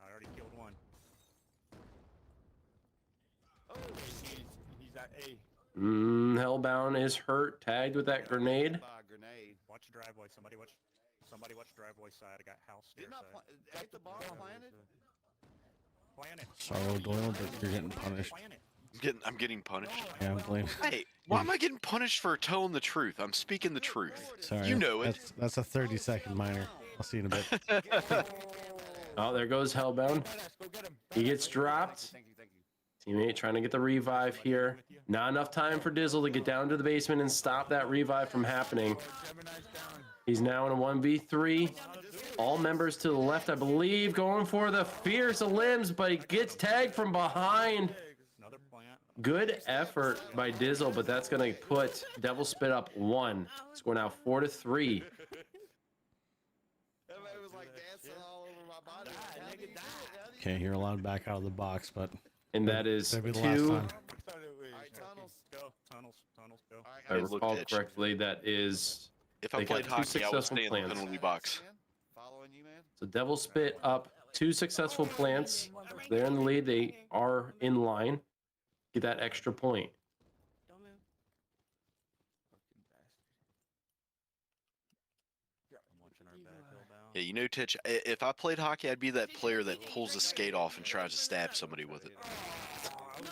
I already killed one. Oh, He's at A. Hellbound is hurt, tagged with that grenade. by a grenade. Watch the driveway. Somebody watch driveway side. I got house stair Did not side. hit the bomb planted. Plan it. Sorrow Doyle, but you're getting punished. Plan it. I'm getting punished. Yeah, I'm blaming. Hey, why am I getting punished for telling the truth? I'm speaking the truth. Sorry, You know it. That's a 30-second minor. I'll see you in a bit. Oh, there goes Hellbound. He gets dropped. Teammate trying to get the revive here. Not enough time for Dizzle to get down to the basement and stop that revive from happening. He's now in a 1v3. All members to the left, I believe, going for the fierce limbs, but he gets tagged from behind. Good effort by Dizzle, but that's going to put Devil Spit up 1. Score now 4-3. Okay, you're allowed back out of the box, but And that is that'd be the last 2. time. If I recall correctly, that is... If I They got played 2 hockey, I would successful stay in the plants. penalty box. So Devil Spit up 2 successful plants. They're in the lead. They are in line. Get that extra point. Don't move. Yeah, you know, Titch, if I played hockey, I'd be that player that pulls the skate off and tries to stab somebody with it. I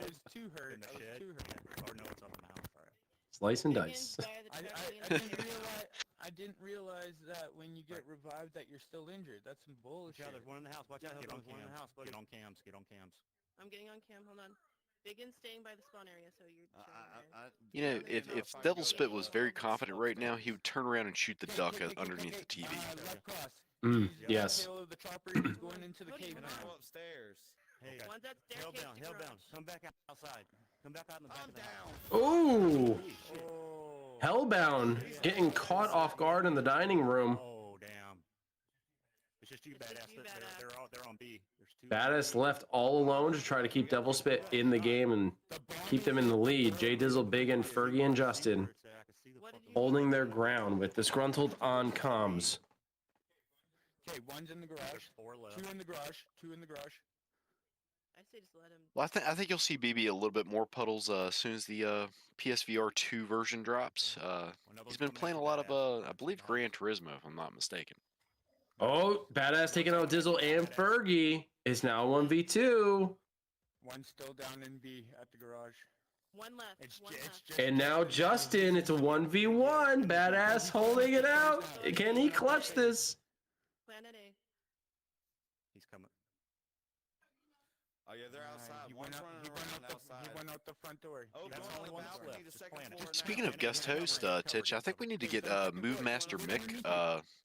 was too hurt. Or no, it's up in the house. All right. Slice and dice. I didn't realize that when you get revived that you're still injured. That's some bullshit. Yeah, there's one in the house. Watch out. There's one in the house. Get on cams. Get on cams. I'm getting on cam. Hold on. Biggin staying by the spawn area, so you're. You know, if Devil Spit was very confident right now, he would turn around and shoot the duck underneath the TV. Left cross. Yes. Tail of the chopper, he's going into the cave now. upstairs. Hey, One's at hell staircase down. to Hell garage. down. Come back outside. Come back out in the back of the house. Ooh! Oh. Hellbound getting caught off guard in the dining room. Oh, damn. It's just you, badass. you, They're on B. There's 2. Badass left all alone to try to keep Devil Spit in the game and keep them in the lead. Jay Dizzle, Big, and Fergie and Justin holding their ground with disgruntled on comms. Okay, one's in the garage. 4 left. 2 in the garage. 2 in the garage. I say just let him. Well, I think you'll see BB a little bit more puddles as soon as the PSVR 2 version drops. He's been playing a lot of, I believe, Gran Turismo, if I'm not mistaken. Oh, Badass taking out Dizzle and Fergie. It's now 1v2. One's still down in B at the garage. One left. It's, One it's left. just And now Justin, it's a 1v1. Badass holding it out. Can he clutch this? Planet A. He's coming. Oh yeah, they're outside. He One's went out, running he went around out the, outside. he went out the front door. Oh, That's go the only on one the that's balcony, left. the Just second plan it. floor Speaking now. of guest host, Titch, I think we need to get Move Master Mick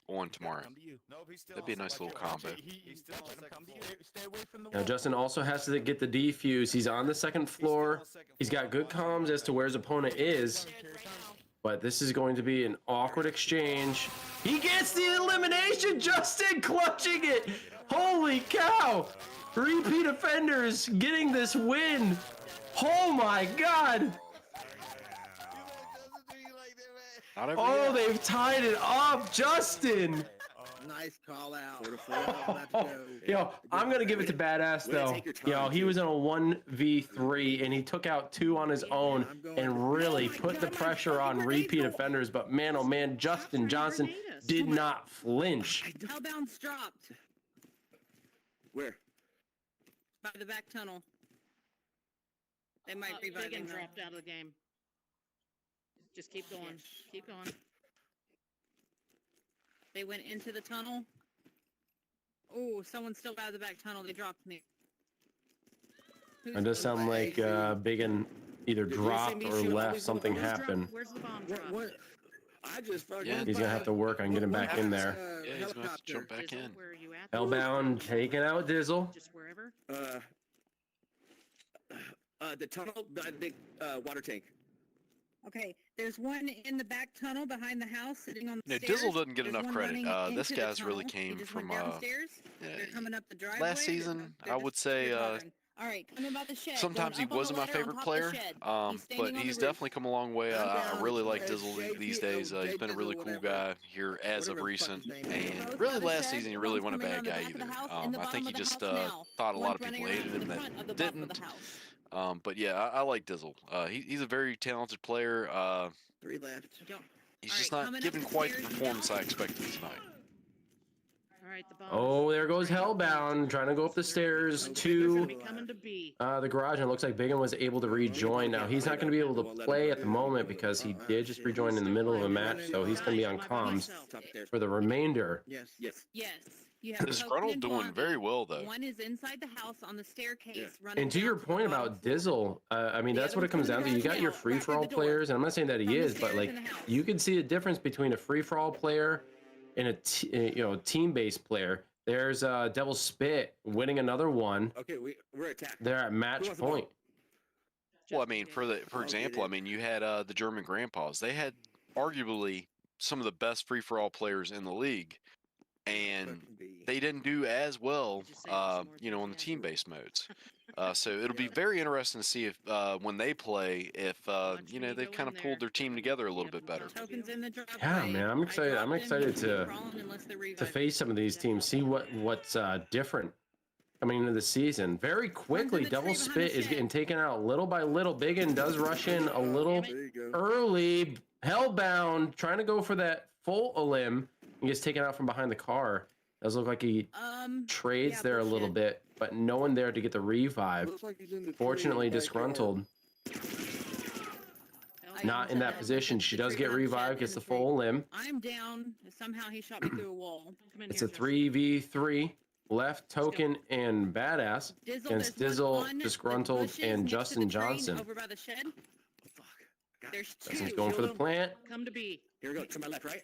on tomorrow. Come to you. Nope, he's still That'd be a on nice second little floor. combo. He's still on Let him second come to floor. you. Stay away from the Now wall. Justin also has to get the defuse. He's on the second floor. He's got good comms as to where his opponent is. Stairs right now. But this is going to be an awkward exchange. He gets the elimination. Justin clutching it. Holy cow. Repeat offenders getting this win. Oh my God. Not every Oh, year. they've tied it up. Justin. Nice call out. 4-4. About to go. Yo, I'm going to give it to Badass, Way to though. take your time, Yo, he dude. was in a 1v3, and he took out 2 on his own and really put the pressure on repeat offenders. But man, oh man, Justin Johnson did not flinch. Hellbound's dropped Where? by the back tunnel. They might revive Biggin him. though. dropped out of the game. Just keep going. Keep going. They went into the tunnel. Oh, someone's still out of the back tunnel. They dropped me. It does sound like Biggin either dropped or left. Something happened. Where's the bomb What? drop? What? I just fucking. Yeah. He's going to have to work on getting back in there. Yeah, he's gonna have to jump back in. Where are you at? Hellbound taking out Dizzle. Just wherever. The tunnel, the big water tank. Okay, there's one in the back tunnel behind the house sitting on the No, stairs. Dizzle doesn't get There's enough one credit. running This into the guy's really tunnel. He came just from, went downstairs. yeah, They're coming up the driveway. last season, I would say, All right, coming by the shed. sometimes he going up on wasn't the my ladder on favorite top of player, the shed. but standing on the he's roof. definitely come a long way. I really like Dizzle these days. He's Jay been a Dizzle, really cool whatever. guy here as of Whatever the fuck recent, his name is. and Both really by the last shed, season he really one's wasn't a coming bad around guy the back of the either. house, in the I think bottom he of the just house now. thought a lot One's of people running around hated in him the that front of the bottom of didn't. the house. But yeah, I like Dizzle. He's a very talented player. 3 left. He's All just right, not coming up giving the quite the stairs performance now. I expected tonight. All right, the bomb. Oh, there goes Hellbound trying to go up the stairs to Coming to B. the garage, and it looks like Biggin was able to rejoin. Now he's not going to be able to play at the moment because he did just rejoin in the middle of a match, so he's going to be on comms for the remainder. Yes, yes. Yes. You have Disgruntled doing very well though. One is inside the house on the staircase running. And to your down point the bottom about floor. Dizzle, I mean, that's what it comes down to. You got your free-for-all players, and I'm not saying that he is, but like you can see a difference between a free-for-all player and a team-based player. There's Devil Spit winning another one. Okay, we're attacked. They're at match point. Well, I mean, for example, I mean, you had the German Grandpas. They had arguably some of the best free-for-all players in the league, and they didn't do as well, on the team-based modes. So it'll be very interesting to see if when they play, if they kind of pulled their team together a little bit better. Tokens in the driveway. Yeah, man, I'm excited. I'm excited to to face some of these teams, see what's different coming into the season. Very quickly, Devil Spit is getting taken out little by little. Biggin does rush in a little There you go. early. Hellbound trying to go for that full elim. He gets taken out from behind the car. Does look like he trades there a little bit, but no one there to get the revive. Looks like he's in the tree Fortunately, backyard. disgruntled. Not in that position. She does get revived, gets the full limb. I'm down. Somehow he shot me through a wall. It's a 3v3. Left Token and Badass against Dizzle, Disgruntled, and Justin Johnson. Over by the shed. Oh, fuck. Got it. There's two. Justin's going for the plant. Come to B. Here we go. To my left, right?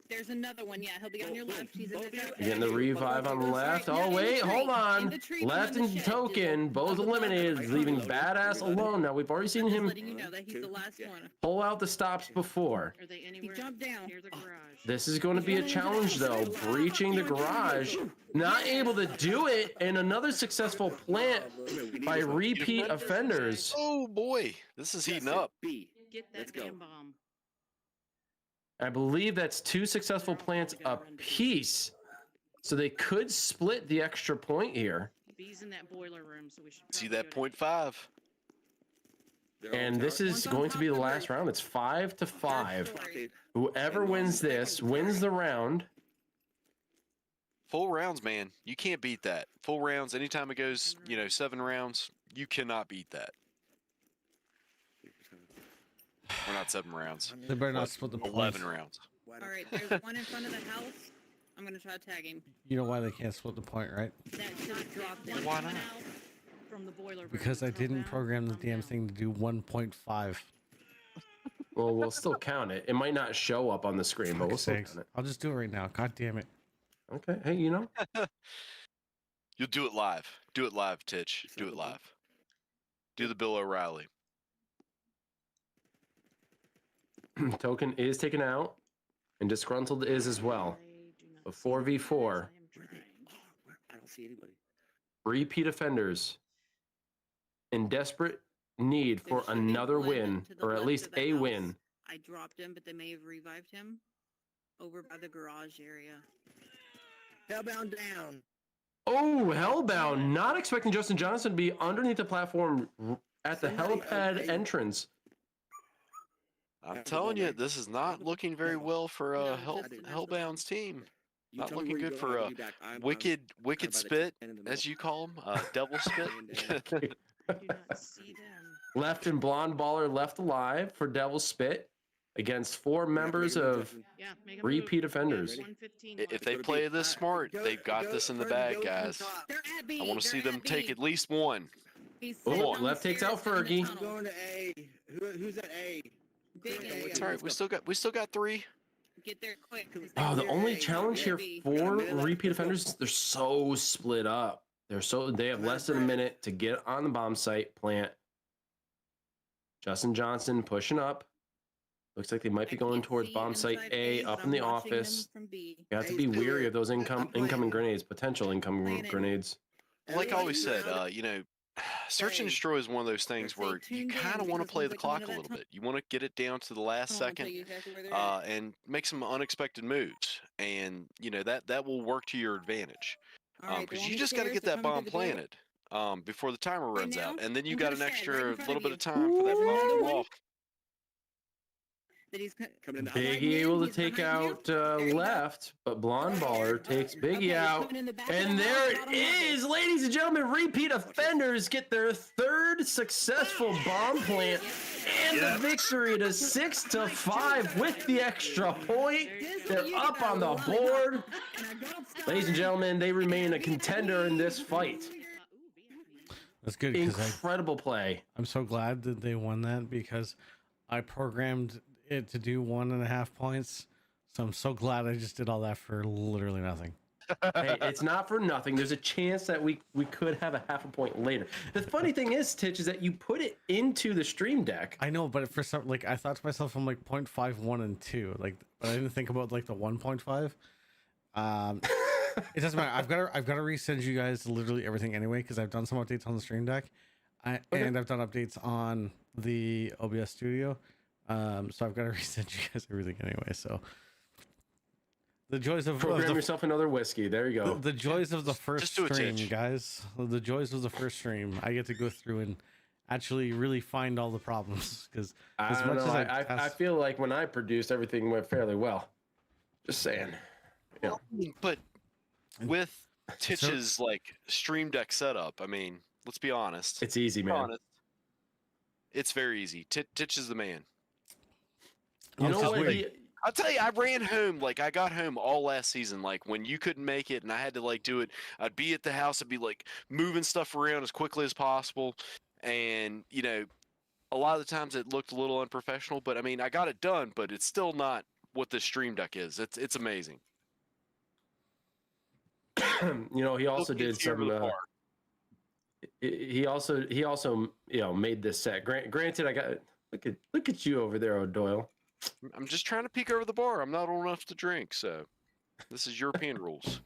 There's another one. Yeah, he'll be on your left. He's in the driveway. Getting the revive on the left. Oh, wait, hold on. Left and Token, both eliminated, leaving Badass alone. Now, we've already seen Just him letting you know that he's the last one. pull out the stops before. Are they He anywhere? jumped down. Near the garage. This is going to be a challenge, though. Breaching the garage. Not able to do it. And another successful plant by repeat offenders. Oh boy, this is heating up. B. Get Let's that go. damn bomb. I believe that's 2 successful plants apiece. So they could split the extra point here. B's in that boiler room, so we should See probably that go to- .5. They're all And this tower- is going to be the last round. It's 5-5. Fucking- Whoever wins this wins the round. Full rounds, man. You can't beat that. Full rounds. Anytime it goes, 7 rounds, you cannot beat that. We're not 7 rounds. They better not What, split the 11 points. rounds. Why All not? right, there's one in front of the house. I'm gonna try to tag him. You know why they can't split the point, right? That should have dropped him. Why not? From the boiler room. Because I Calm didn't down, program the calm damn down. thing to do 1.5. Well, we'll still count it. It might not show up on the screen, but we'll Fuck's still sakes. count I'll just do it right now. God damn it. it. Okay. Hey, You'll do it live. Do it live, Titch. Do it live. Do the Bill O'Reilly. Token is taken out, and Disgruntled is as well. I do not A see 4v4. them, as I am trying. I don't see anybody. Repeat offenders in desperate need for There should be another one win, to the or at left least of the a house. win. I dropped him, but they may have revived him over by the garage area. Hellbound down. Oh, Hellbound! Not expecting Justin Johnson to be underneath the platform at the Somebody- helipad okay. entrance. I'm telling you, this is not looking very well for No, Hellbound's team. You Not tell me looking where you good go, for I'll be back. I'm Wicked by the Spit, tent in the as middle. you call him, Devil Spit. I do not see them. Left and Blonde Baller left alive for Devil Spit against 4 members Make a move, of Justin. Yeah, make a repeat move. offenders. 115 If left. they Go to play B. this smart, Go- they've got go- this in the Fergie, bag, go from guys. top. They're at B. I want to see They're them at take B. at least one. He's Oh, sitting left takes out downstairs in the Fergie. I'm tunnel. going to A. Who's at A? Big Okay, A. It's all right. We still got 3. Get there quick. 'cause Oh, the they're only A. challenge They're here B. for Yeah, man, repeat let's go. offenders, they're so split up. They have less than a minute to get on the bomb site plant. Justin Johnson pushing up. Looks like they might be I going can't towards see bomb site inside A but up in the I'm watching them office. from B. You have to A's be clear. weary of those I'm playing. incoming grenades, potential incoming Playing. grenades. Like I always said, Everybody search and Hey. destroy is one of those things Stay where you tuned kind in of want to because play once the they come clock into a that little tunnel- bit. You want to get it down to the last Hold on, I'll tell second. you exactly where they're at. And make some unexpected moves, and that will work to your advantage. All right, Because they're on you the just got to stairs, get they're that coming bomb through the door. planted before the timer Right runs out, now, and then you into got the an shed, right extra in front little of bit you. of time for that There's bomb to another go one. off. that he's Coming in the Biggie able to take out left, but Blonde Baller takes Biggie out. And there it is, ladies and gentlemen. Repeat offenders get their third successful bomb plant and the victory to 6-5 with the extra point. They're up on the board. Ladies and gentlemen, they remain a contender in this fight. That's good. Incredible play. I'm so glad that they won that because I programmed it to do 1.5 points. So I'm so glad I just did all that for literally nothing. Hey, it's not for nothing. There's a chance that we could have a 0.5 point later. The funny thing is, Titch, is that you put it into the stream deck. I know, but for some, like, I thought to myself, I'm like 0.5, 1, and 2. Like, but I didn't think about like the 1.5. It doesn't matter. I've got to resend you guys literally everything anyway because I've done some updates on the stream deck, and I've done updates on the OBS studio. So I've got to resend you guys everything anyway. So the joys of program yourself another whiskey. There you go. The joys of the first stream, guys. The joys of the first stream. I get to go through and actually really find all the problems because as much as I feel like when I produced, everything went fairly well. Just saying. Yeah. But with Titch's like stream deck setup, I mean, let's be honest. It's easy, man. It's very easy. Titch is the man. You know what? I'll tell you, I ran home, like I got home all last season. Like when you couldn't make it and I had to like do it, I'd be at the house, I'd be like moving stuff around as quickly as possible. And, you know, a lot of the times it looked a little unprofessional, but I mean, I got it done, but it's still not what the stream deck is. It's amazing. You know, he also did some, he also, you know, made this set. Granted, I got, look at you over there, O'Doyle. I'm just trying to peek over the bar. I'm not old enough to drink, so this is European rules.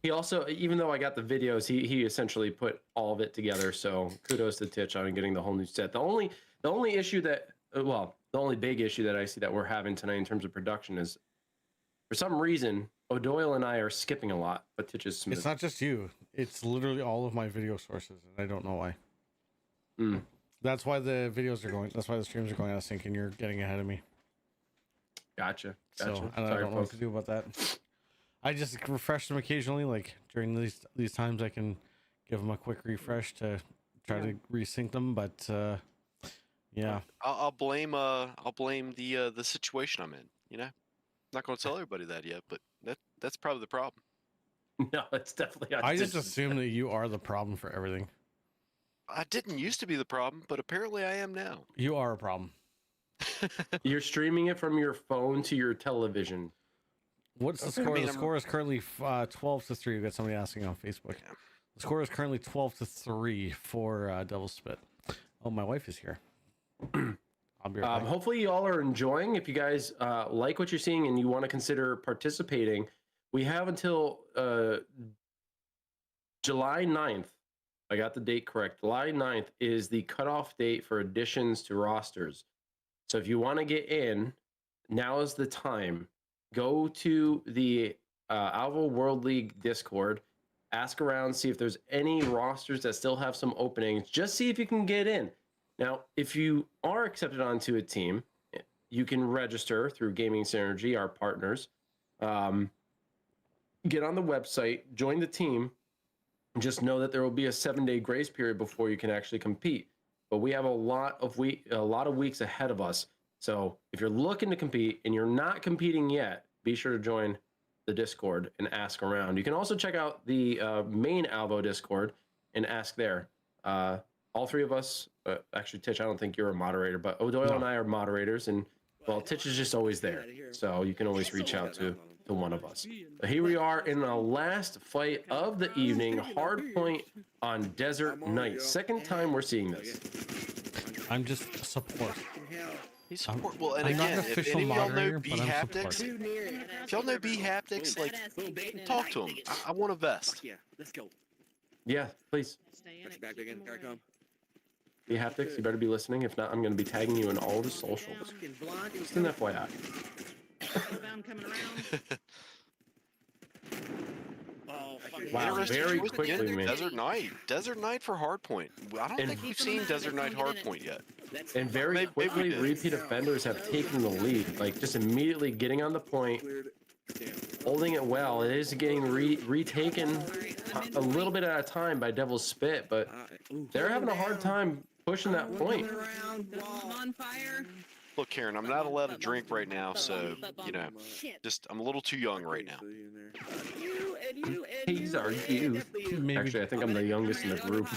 He also, even though I got the videos, he essentially put all of it together. So kudos to Titch on getting the whole new set. The only issue that, well, the only big issue that I see that we're having tonight in terms of production is, for some reason, O'Doyle and I are skipping a lot, but Titch is smooth. It's not just you. It's literally all of my video sources, and I don't know why. That's why the videos are going. That's why the streams are going out of sync, and you're getting ahead of me. Gotcha. So I don't know what to do about that. I just refresh them occasionally, like during these times. I can give them a quick refresh to try to resync them, but yeah. I'll blame the situation I'm in. You know, not going to tell everybody that yet, but that's probably the problem. No, it's definitely. I just assume that you are the problem for everything. I didn't used to be the problem, but apparently I am now. You are a problem. You're streaming it from your phone to your television. What's the score? The score is currently 12-3. We got somebody asking on Facebook. Yeah. The score is currently 12-3 for Devil's Spit. Oh, my wife is here. I'll be right back. Hopefully you all are enjoying. If you guys like what you're seeing and you want to consider participating, we have until July 9th. I got the date correct. July 9th is the cutoff date for additions to rosters. So if you want to get in, now is the time. Go to the Alvo World League Discord, ask around, see if there's any rosters that still have some openings. Just see if you can get in. Now, if you are accepted onto a team, you can register through Gaming Synergy, our partners. Get on the website, join the team. Just know that there will be a 7-day grace period before you can actually compete. But we have a lot of weeks ahead of us. So if you're looking to compete and you're not competing yet, be sure to join the Discord and ask around. You can also check out the main Alvo Discord and ask there. All three of us, actually, Titch, I don't think you're a moderator, but O'Doyle and I are moderators, and well, Titch is just always there, so you can always reach out to one of us. But here we are in the last fight of the evening, Hardpoint on Desert Night. Second time we're seeing this. I'm just support. He's support. Well, and I'm again, not an if official any of y'all know moderator, but I'm B-Haptics, support. if y'all know B-Haptics, like, talk to him. I want a vest. Yeah, let's go. Yeah, please. Back again, Carcom. B-Haptics, you better be listening. If not, I'm going to be tagging you in all the socials. Just an FYI. Coming around. Oh, Wow, Interesting very choice quickly, again, man. Desert Knight. Desert Knight for Hardpoint. I don't And- think we've seen Desert Knight Hardpoint yet. And very Maybe quickly, we did. repeat offenders have taken the lead. Like, just immediately getting on the point, holding it well. It is getting retaken a little bit at a time by Devil's Spit, but they're having a hard time pushing that point. On fire. Look, Karen, I'm not allowed to drink right now, so, you know, just, I'm a little too young right now. You and you and He's you our and youth. Maybe, Actually, I think I'm the youngest in the group.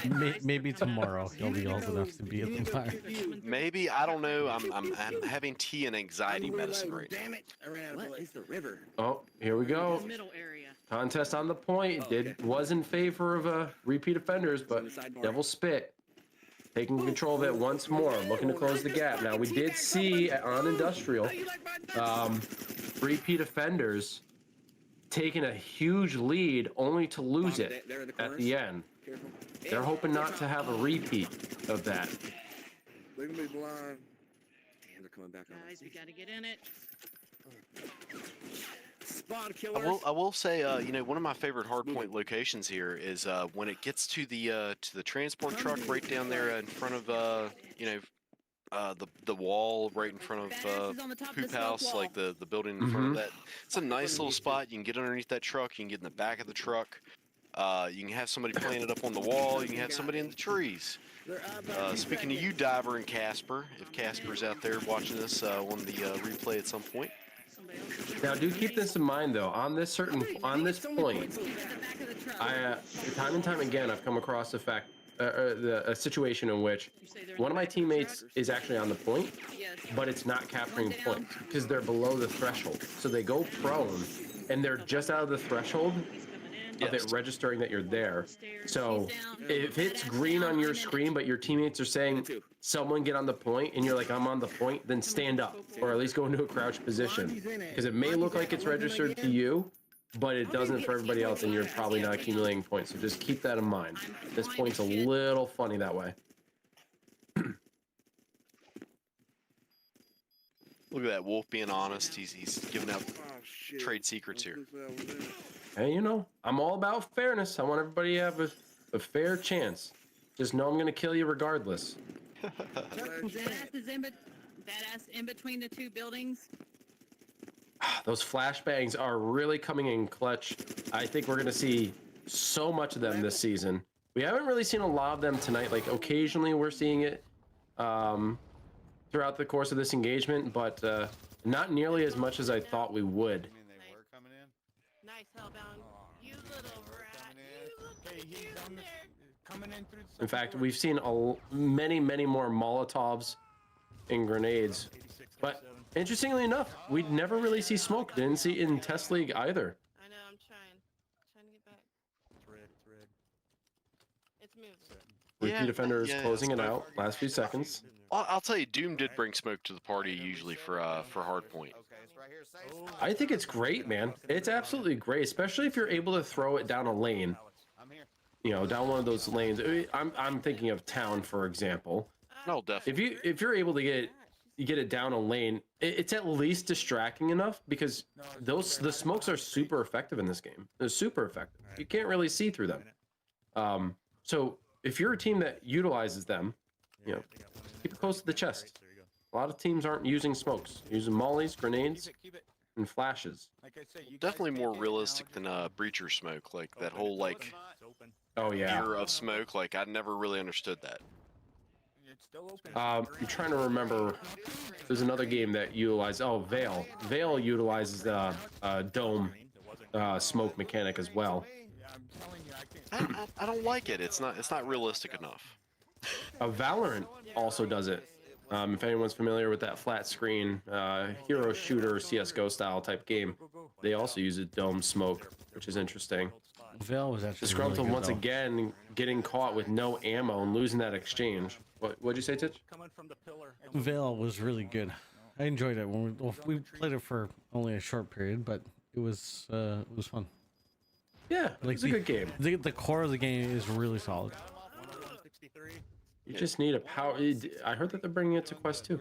maybe tomorrow he'll be old enough to be at the fire. Maybe, I don't know, I'm having tea and anxiety medicine right now. Damn it! I ran out of the river. Oh, here we go. Middle area. Contest on the point. Was in favor of repeat offenders, but Devil's Spit taking control of it once more, looking to close the gap. Now, we did see on Industrial, repeat offenders taking a huge lead only to lose it at the end. They're hoping not to have a repeat of that. Look at me blind. Damn, they're coming back on. Guys, we gotta get in it. Spawn killers. I will say, you know, one of my favorite hardpoint locations here is when it gets to the transport truck right down there in front of, you know, the wall right in front of Poop House, like the building in front of that. It's a nice little spot. You can get underneath that truck. You can get in the back of the truck. You can have somebody planted up on the wall. You can have somebody in the trees. Speaking to you, Diver and Casper, if Casper's out there watching this on the replay at some point. Now, do keep this in mind, though. On this point, time and time again, I've come across the fact, a situation in which one of my teammates is actually on the point, but it's not capturing points because they're below the threshold. So they go prone, and they're just out of the threshold of it registering that you're there. So if it's green on your screen, but your teammates are saying, someone get on the point, and you're like, I'm on the point, then stand up, or at least go into a crouch position. Because it may look like it's registered to you, but it doesn't for everybody else, and you're probably not accumulating points. So just keep that in mind. This point's a little funny that way. Look at that Wolf being honest. He's giving out trade secrets here. Hey, you know, I'm all about fairness. I want everybody to have a fair chance. Just know I'm going to kill you regardless. Badass in between the two buildings. Those flashbangs are really coming in clutch. I think we're going to see so much of them this season. We haven't really seen a lot of them tonight. Like, occasionally we're seeing it throughout the course of this engagement, but not nearly as much as I thought we would. Nice, Hellbound. You little rat. You look cute there. Coming in through the In fact, we've seen many more Molotovs and grenades. But interestingly enough, we'd never really see smoke. Didn't see it in Test League either. I know, I'm trying to get back. It's red. It's red. It's moving. Repeat Defender is closing it smoke. out. Last few seconds. I'll tell you, Doom did bring smoke to the party usually for Hardpoint. I think it's great, man. It's absolutely great, especially if you're able to throw it down a lane. You know, down one of those lanes. I'm thinking of Town, for example. No, definitely. If you're able to get it down a lane, it's at least distracting enough because the smokes are super effective in this game. They're super effective. You can't really see through them. So if you're a team that utilizes them, you know, keep it close to the chest. A lot of teams aren't using smokes, using mollies, grenades, and flashes. Definitely more realistic than breacher smoke, like that whole like Oh yeah. era of smoke. Like I never really understood that. I'm trying to remember. There's another game that utilizes. Oh, Veil. Veil utilizes the dome smoke mechanic as well. I don't like it. It's not realistic enough. Valorant also does it. If anyone's familiar with that flat screen hero shooter CS:GO style type game, they also use a dome smoke, which is interesting. Veil was actually Disgruntled really good, once though. again, getting caught with no ammo and losing that exchange. What'd you say, Titch? Coming from the pillar. Veil was really good. I enjoyed it when we played it for only a short period, but it was fun. Yeah, Like it's a good game. The core of the game is really solid. 163. You just need a power. I heard that they're bringing it to Quest 2,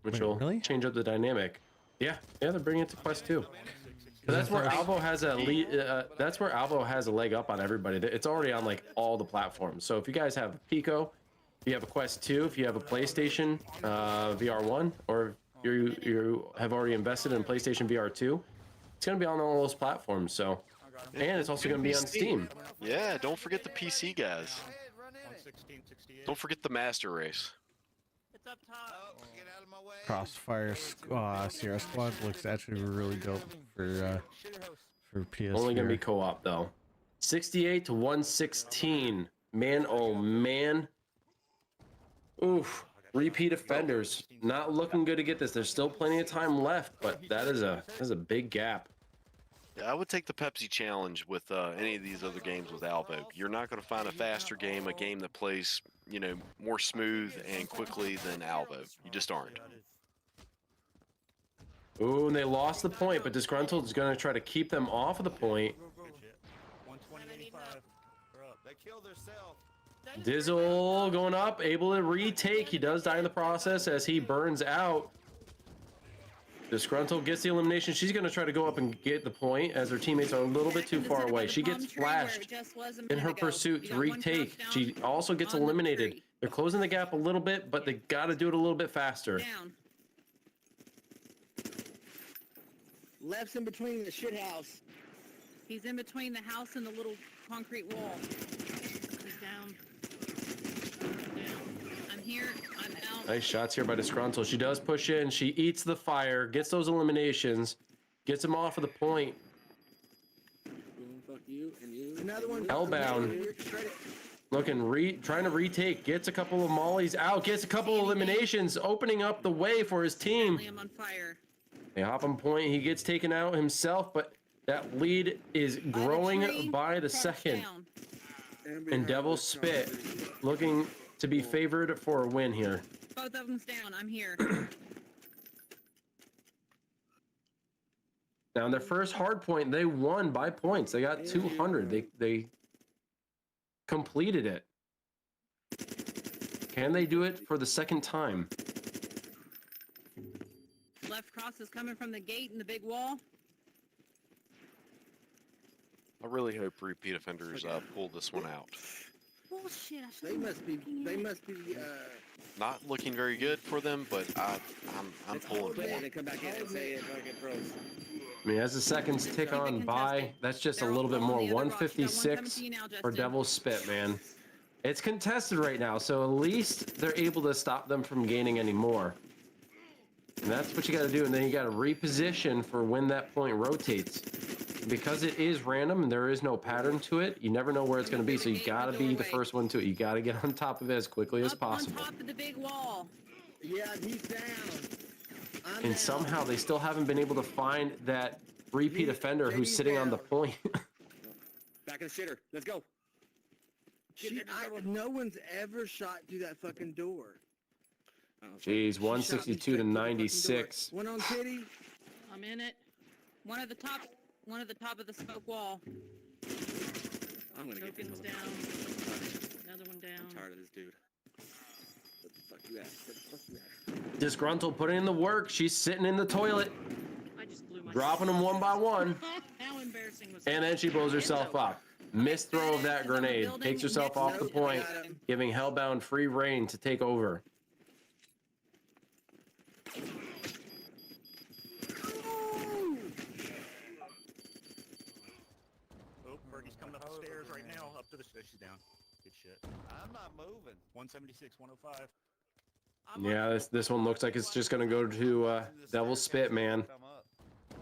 which Wait, will really? change up the dynamic. Yeah, they're bringing it to Quest 2. But that's where Alvo has a lead. That's where Alvo has a leg up on everybody. It's already on like all the platforms. So if you guys have Pico, if you have a Quest 2, if you have a PlayStation VR1, or you have already invested in PlayStation VR2, it's gonna be on all those platforms. So, and it's also gonna be on Steam. Yeah, don't forget the PC guys. 116, Don't forget the Master Race. It's up top. Get out of my way. Crossfire Sierra Squad looks actually really dope for PS. Only gonna be co-op though. 68 to 116. Man, oh man. Oof. Repeat offenders. Not looking good to get this. There's still plenty of time left, but that is a big gap. Yeah, I would take the Pepsi Challenge with any of these other games with Alvo. You're not going to find a faster game, a game that plays, you know, more smooth and quickly than Alvo. You just aren't. Ooh, and they lost the point, but Disgruntled is going to try to keep them off of the point. 120.85. We're up. They killed themselves. Dizzle going up, able to retake. He does die in the process as he burns out. Disgruntled gets the elimination. She's going to try to go up and get the point as her teammates are a little bit too far away. She gets flashed in her pursuit to retake. She also gets eliminated. They're closing the gap a little bit, but they got to do it a little bit faster. Down. Left's in between the shit house. He's in between the house and the little concrete wall. He's down. I'm here. I'm out. Nice shots here by Disgruntled. She does push in. She eats the fire, gets those eliminations, gets him off of the point. Fuck you and you. Another one. Hellbound. Trying to retake. Gets a couple of mollies out. Gets a couple of eliminations, opening up the way for his team. I'm on fire. They hop on point. He gets taken out himself, but that lead is growing by the second. And Devil Spit looking to be favored for a win here. Both of them's down. I'm here. Now, in their first hard point, they won by points. They got 200. They completed it. Can they do it for the second time? Left cross is coming from the gate and the big wall. I really hope repeat offenders pull this one out. Bullshit. They must be. Not looking very good for them, but I'm pulling for They them. come back in and say it fucking froze. I mean, as the seconds tick on by, that's just a little bit more. 156 for Devil Spit, man. It's contested right now, so at least they're able to stop them from gaining any more. And that's what you got to do, and then you got to reposition for when that point rotates. Because it is random and there is no pattern to it, you never know where it's going to be, so you got to be the first one to it. You got to get on top of it as quickly as possible. On top of the big wall. Yeah, he's down. And somehow they still haven't been able to find that repeat offender who's sitting on the point. Back in the shitter. Let's go. No one's ever shot through that fucking door. Jeez, 162 to 96. One on Kitty. I'm in it. One at the top of the smoke wall. I'm gonna get Token's down. Another one down. I'm tired of this dude. What the fuck you at? What the fuck you at? Disgruntled putting in the work. She's sitting in the toilet, I just blew my dropping them one by one. How embarrassing was And that? then she blows herself up. Missed throw of that grenade. Takes herself off the point, giving Hellbound free reign to take over. Oh, Fergie's coming up the stairs right now. Up to the stairs. She's down. Good shit. I'm not moving. 176, 105. Yeah, this one looks like it's just going to go to Devil Spit, man.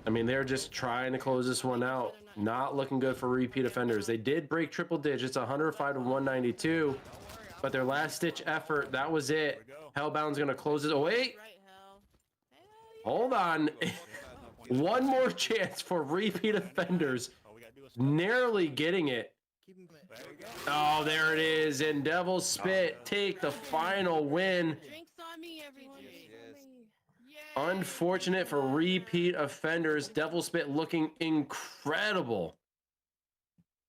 I mean, they're just trying to close this one out. Not looking good for repeat offenders. They did break triple digits, 105 to 192. But their last-ditch effort, that was it. Hellbound's going to close it. Oh, wait. Right, Hell. Hold on. One more chance for repeat offenders. Narrowly getting it. Oh, there it is. And Devil Spit take the final win. Drinks on me, everybody. Unfortunate for repeat offenders. Devil Spit looking incredible.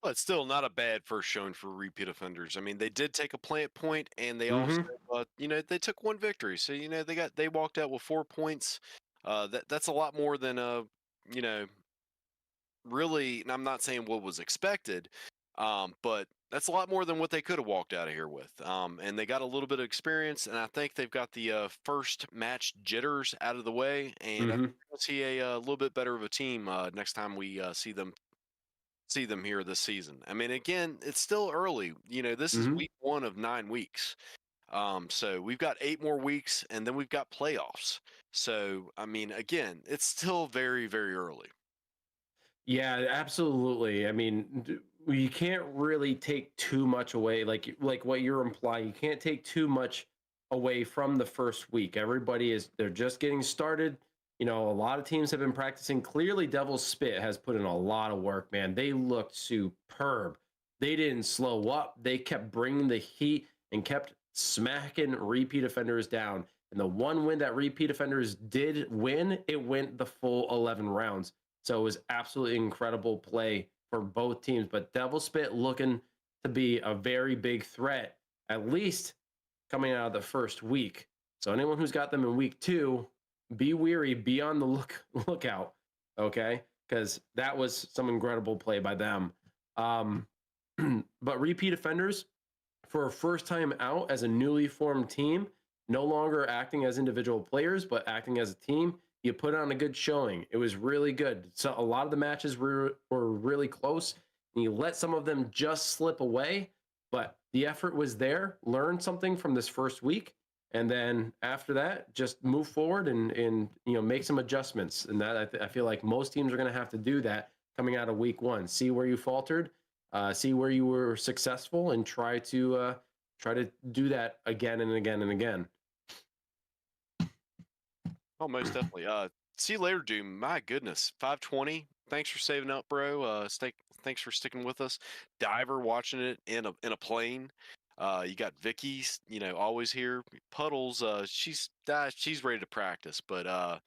Well, it's still not a bad first showing for repeat offenders. I mean, they did take a plant point, and they also, you know, they took one victory. So, you know, they walked out with 4 points. That's a lot more than you know, really, and I'm not saying what was expected, but that's a lot more than what they could have walked out of here with. And they got a little bit of experience, and I think they've got the first match jitters out of the way, and I think we'll see a little bit better of a team next time we see them here this season. I mean, again, it's still early. You know, this is week 1 of 9 weeks. So we've got 8 more weeks, and then we've got playoffs. So, I mean, again, it's still very, very early. Yeah, absolutely. I mean, you can't really take too much away, like what you're implying. You can't take too much away from the first week. They're just getting started. You know, a lot of teams have been practicing. Clearly, Devil's Spit has put in a lot of work, man. They looked superb. They didn't slow up. They kept bringing the heat and kept smacking repeat offenders down. And the one win that repeat offenders did win, it went the full 11 rounds. So it was absolutely incredible play for both teams. But Devil Spit looking to be a very big threat, at least coming out of the first week. So anyone who's got them in week 2, be weary, be on the lookout, okay? Because that was some incredible play by them. But repeat offenders, for a first time out as a newly formed team, no longer acting as individual players, but acting as a team, you put on a good showing. It was really good. So a lot of the matches were really close, and you let some of them just slip away, but the effort was there. Learn something from this first week, and then after that, just move forward and make some adjustments. And that I feel like most teams are going to have to do that coming out of week 1. See where you faltered, see where you were successful, and try to do that again and again and again. Oh, most definitely. See you later, Doom. My goodness, 520. Thanks for saving up, bro. Thanks for sticking with us. Diver watching it in a plane. You got Vicky's, always here. Puddles, she's ready to practice. But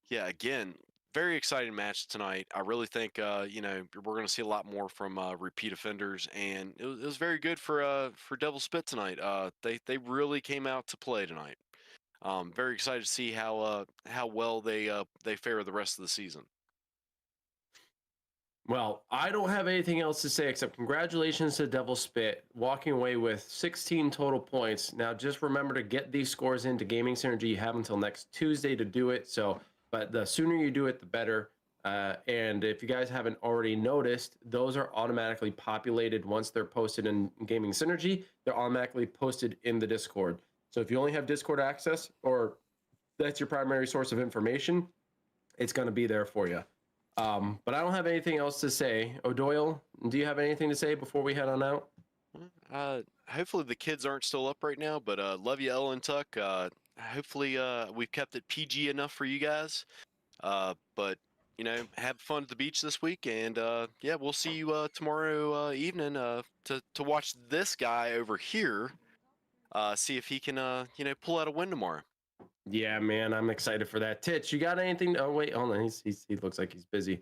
yeah, again, very exciting match tonight. I really think we're going to see a lot more from repeat offenders, and it was very good for Devil Spit tonight. They really came out to play tonight. Very excited to see how well they fare the rest of the season. Well, I don't have anything else to say except congratulations to Devil Spit, walking away with 16 total points. Now, just remember to get these scores into Gaming Synergy. You have until next Tuesday to do it. But the sooner you do it, the better. And if you guys haven't already noticed, those are automatically populated once they're posted in Gaming Synergy. They're automatically posted in the Discord. So if you only have Discord access, or that's your primary source of information, it's going to be there for you. But I don't have anything else to say. O'Doyle, do you have anything to say before we head on out? Hopefully the kids aren't still up right now, but love you, Ellen Tuck. Hopefully we've kept it PG enough for you guys. But have fun at the beach this week, and yeah, we'll see you tomorrow evening to watch this guy over here. See if he can, pull out a win tomorrow. Yeah, man, I'm excited for that. Titch, you got anything? Oh, wait, hold on. He looks like he's busy.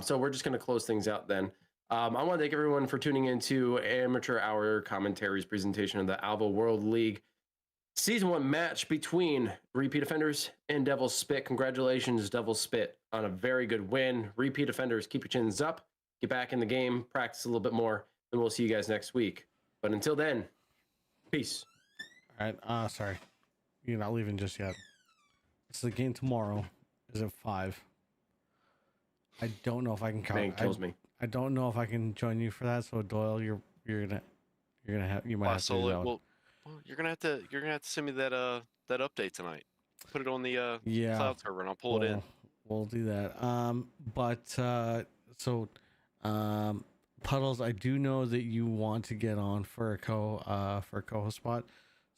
So we're just going to close things out then. I want to thank everyone for tuning into Amateur Hour Commentaries presentation of the Alvo World League Season 1 match between Repeat Offenders and Devil Spit. Congratulations, Devil Spit, on a very good win. Repeat Offenders, keep your chins up, get back in the game, practice a little bit more, and we'll see you guys next week. But until then, peace. All right. Sorry. You're not leaving just yet. It's the game tomorrow. Is at 5. I don't know if I can count. Man kills me. I don't know if I can join you for that. So Doyle, you might have to. Well, you're gonna have to send me that update tonight. Put it on the cloud server, and I'll pull it in. We'll do that. Puddles, I do know that you want to get on for a co-host spot.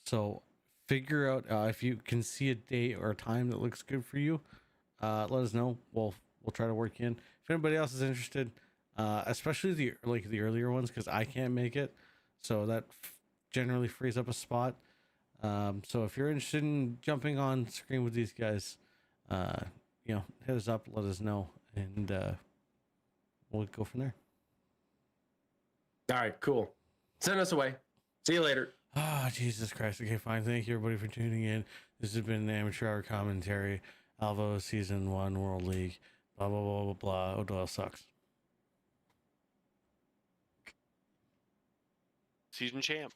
So figure out if you can see a date or a time that looks good for you. Let us know. We'll try to work in. If anybody else is interested, especially the earlier ones, because I can't make it, so that generally frees up a spot. So if you're interested in jumping on screen with these guys, hit us up, let us know, and we'll go from there. All right, cool. Send us away. See you later. Oh, Jesus Christ. Okay, fine. Thank you, everybody, for tuning in. This has been Amateur Hour Commentary, Alvo Season 1 World League, blah, blah, blah, blah, blah. O'Doyle sucks. Season champ.